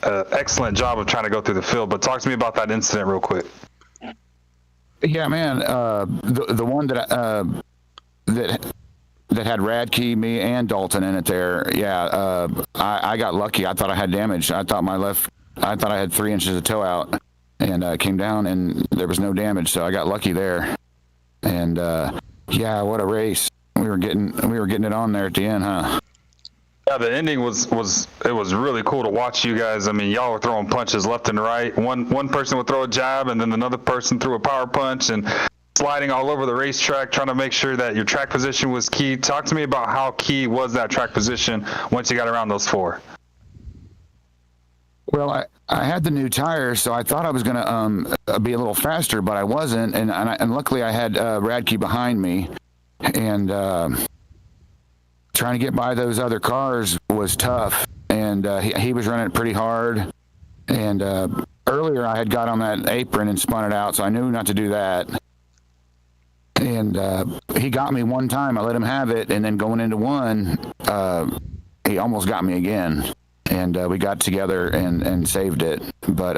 excellent job of trying to go through the field. But talk to me about that incident real quick. Yeah, man. The one that had Radke, me, and Dalton in it there. Yeah, I got lucky. I thought I had damage. I thought I had 3 inches of toe out, and came down, and there was no damage. So I got lucky there. And yeah, what a race. We were getting it on there at the end, huh? Yeah, the ending was really cool to watch you guys. I mean, y'all were throwing punches left and right. One person would throw a jab, and then another person threw a power punch, and sliding all over the racetrack, trying to make sure that your track position was key. Talk to me about how key was that track position once you got around those 4. Well, I had the new tires, so I thought I was going to be a little faster, but I wasn't. And luckily I had Radke behind me, and trying to get by those other cars was tough. And he was running it pretty hard. And earlier I had got on that apron and spun it out, so I knew not to do that. And he got me one time. I let him have it, and then going into one, he almost got me again. And we got together and saved it. But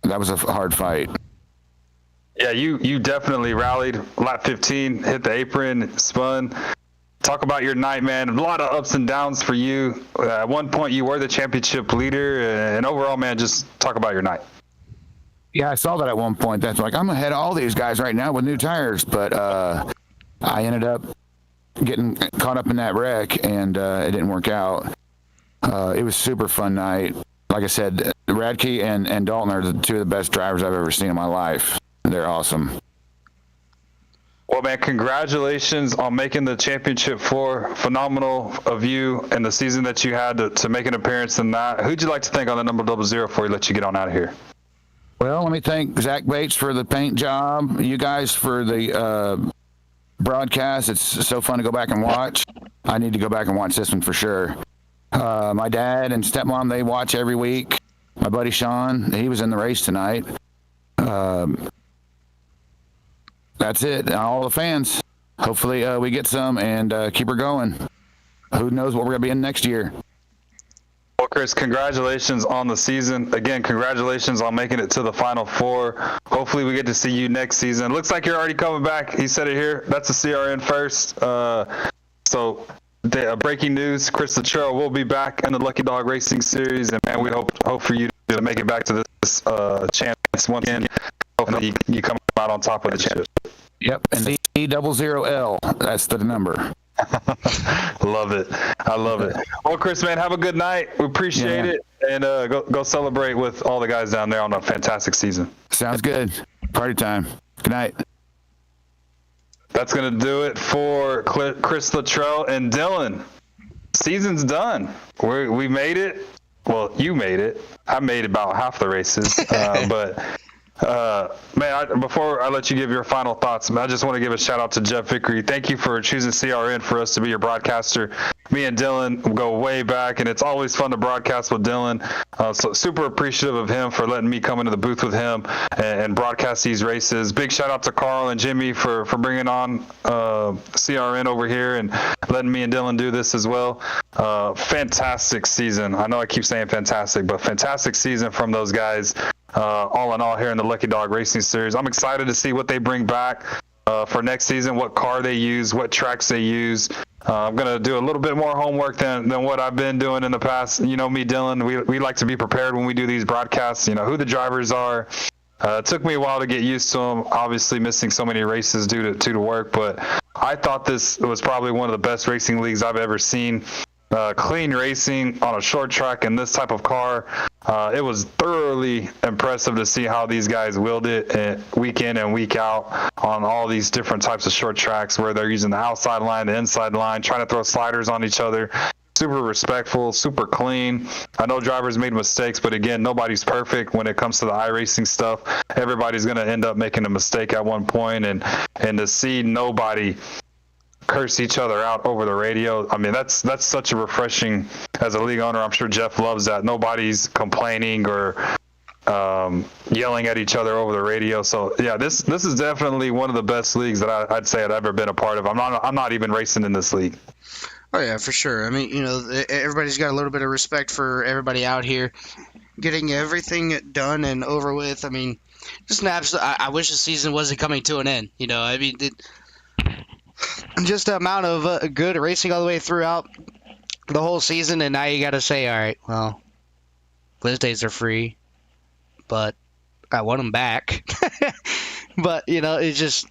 that was a hard fight. Yeah, you definitely rallied. Lap 15, hit the apron, spun. Talk about your night, man. A lot of ups and downs for you. At one point, you were the championship leader. And overall, man, just talk about your night. Yeah, I saw that at one point. That's like, I'm ahead of all these guys right now with new tires. But I ended up getting caught up in that wreck, and it didn't work out. It was a super fun night. Like I said, Radke and Dalton are the 2 of the best drivers I've ever seen in my life. They're awesome. Well, man, congratulations on making the championship 4. Phenomenal of you and the season that you had to make an appearance in that. Who'd you like to thank on the number 00 before we let you get on out of here? Well, let me thank Zach Bates for the paint job. You guys for the broadcast. It's so fun to go back and watch. I need to go back and watch this one for sure. My dad and stepmom, they watch every week. My buddy Sean, he was in the race tonight. That's it. All the fans. Hopefully we get some and keep her going. Who knows what we're going to be in next year. Well, Chris, congratulations on the season. Again, congratulations on making it to the Final 4. Hopefully we get to see you next season. Looks like you're already coming back. He said it here. That's a CRN first. So breaking news, Chris Luttrell will be back in the Lucky Dog Racing Series. And, man, we hope for you to make it back to this chance once again. Hopefully you come out on top of the championship. Yep, and the E00L, that's the number. Love it. I love it. Well, Chris, man, have a good night. We appreciate it. And go celebrate with all the guys down there on a fantastic season. Sounds good. Party time. Good night. That's going to do it for Chris Luttrell and Dylan. Season's done. We made it. Well, you made it. I made about half the races. Man, before I let you give your final thoughts, I just want to give a shout out to Jeff Vickery. Thank you for choosing CRN for us to be your broadcaster. me and Dylan go way back, and it's always fun to broadcast with Dylan. So super appreciative of him for letting me come into the booth with him and broadcast these races. Big shout out to Carl and Jimmy for bringing on CRN over here and letting me and Dylan do this as well. Fantastic season. I know I keep saying fantastic, but fantastic season from those guys. All in all here in the Lucky Dog Racing Series. I'm excited to see what they bring back for next season, what car they use, what tracks they use. I'm going to do a little bit more homework than what I've been doing in the past. You know me, Dylan, we like to be prepared when we do these broadcasts, you know, who the drivers are. It took me a while to get used to them, obviously missing so many races due to work, but I thought this was probably one of the best racing leagues I've ever seen. Clean racing on a short track in this type of car. It was thoroughly impressive to see how these guys willed it week in and week out on all these different types of short tracks where they're using the outside line, the inside line, trying to throw sliders on each other. Super respectful, super clean. I know drivers made mistakes, but again, nobody's perfect when it comes to the iRacing stuff. Everybody's going to end up making a mistake at one point, and to see nobody curse each other out over the radio. I mean, that's such a refreshing as a league owner. I'm sure Jeff loves that. Nobody's complaining or yelling at each other over the radio. So yeah, this is definitely one of the best leagues that I'd say I've ever been a part of. I'm not even racing in this league. Oh yeah, for sure. I mean, you know, everybody's got a little bit of respect for everybody out here getting everything done and over with. I mean, just an absolute. I wish the season wasn't coming to an end. You know, I mean, just the amount of good racing all the way throughout the whole season, and now you got to say, all right, well, Wednesdays are free, but I want them back. But, you know, it's just,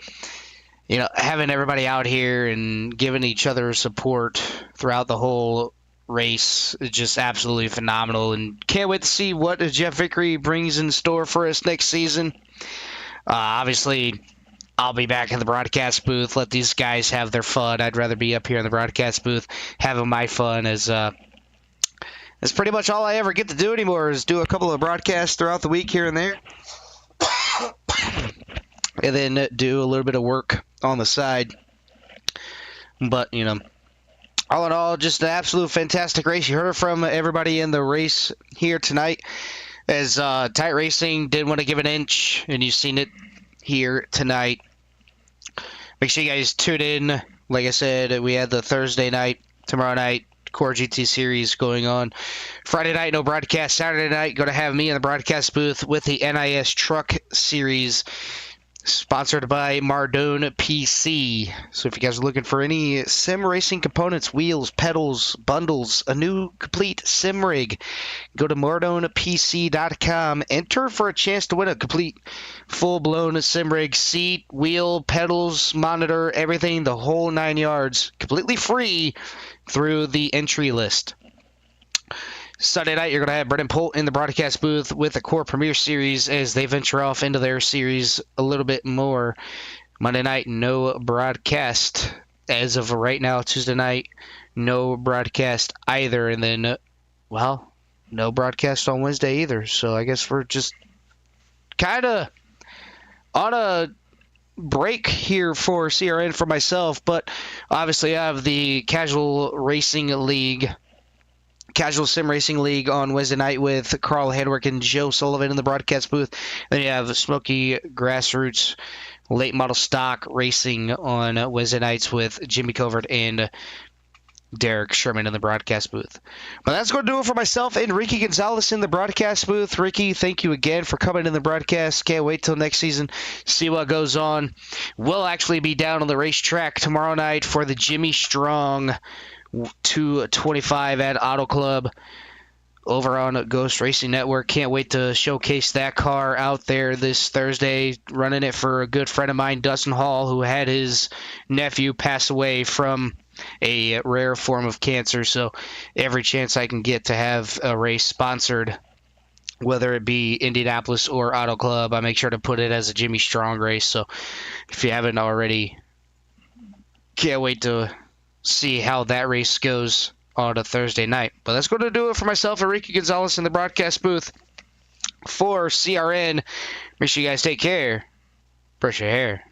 you know, having everybody out here and giving each other support throughout the whole race is just absolutely phenomenal, and can't wait to see what Jeff Vickery brings in store for us next season. Obviously, I'll be back in the broadcast booth. Let these guys have their fun. I'd rather be up here in the broadcast booth having my fun, as that's pretty much all I ever get to do anymore, is do a couple of broadcasts throughout the week here and there. And then do a little bit of work on the side. But, you know, all in all, just an absolute fantastic race. You heard from everybody in the race here tonight, as Tight Racing didn't want to give an inch, and you've seen it here tonight. Make sure you guys tune in. Like I said, we had the Thursday night, tomorrow night, Core GT Series going on. Friday night, no broadcast. Saturday night, going to have me in the broadcast booth with the NIS Truck Series, sponsored by Mardone PC. So if you guys are looking for any sim racing components, wheels, pedals, bundles, a new complete sim rig, go to mardonepc.com. Enter for a chance to win a complete full-blown sim rig, seat, wheel, pedals, monitor, everything, the whole 9 yards, completely free through the entry list. Sunday night, you're going to have Brennan Polt in the broadcast booth with the Core Premier Series as they venture off into their series a little bit more. Monday night, no broadcast. As of right now, Tuesday night, no broadcast either. And then, well, no broadcast on Wednesday either. So I guess we're just kind of on a break here for CRN for myself. But obviously, I have the Casual Sim Racing League on Wednesday night with Carl Hedwick and Joe Sullivan in the broadcast booth. Then you have Smoky Grassroots Late Model Stock Racing on Wednesday nights with Jimmy Covert and Derek Sherman in the broadcast booth. But that's going to do it for myself and Ricky Gonzalez in the broadcast booth. Ricky, thank you again for coming in the broadcast. Can't wait till next season, see what goes on. We'll actually be down on the racetrack tomorrow night for the Jimmy Strong 225 at Auto Club over on Ghost Racing Network. Can't wait to showcase that car out there this Thursday, running it for a good friend of mine, Dustin Hall, who had his nephew pass away from a rare form of cancer. So every chance I can get to have a race sponsored, whether it be Indianapolis or Auto Club, I make sure to put it as a Jimmy Strong race. So if you haven't already, can't wait to see how that race goes on a Thursday night. But that's going to do it for myself, Enrique Gonzalez, in the broadcast booth for CRN. Make sure you guys take care. Brush your hair.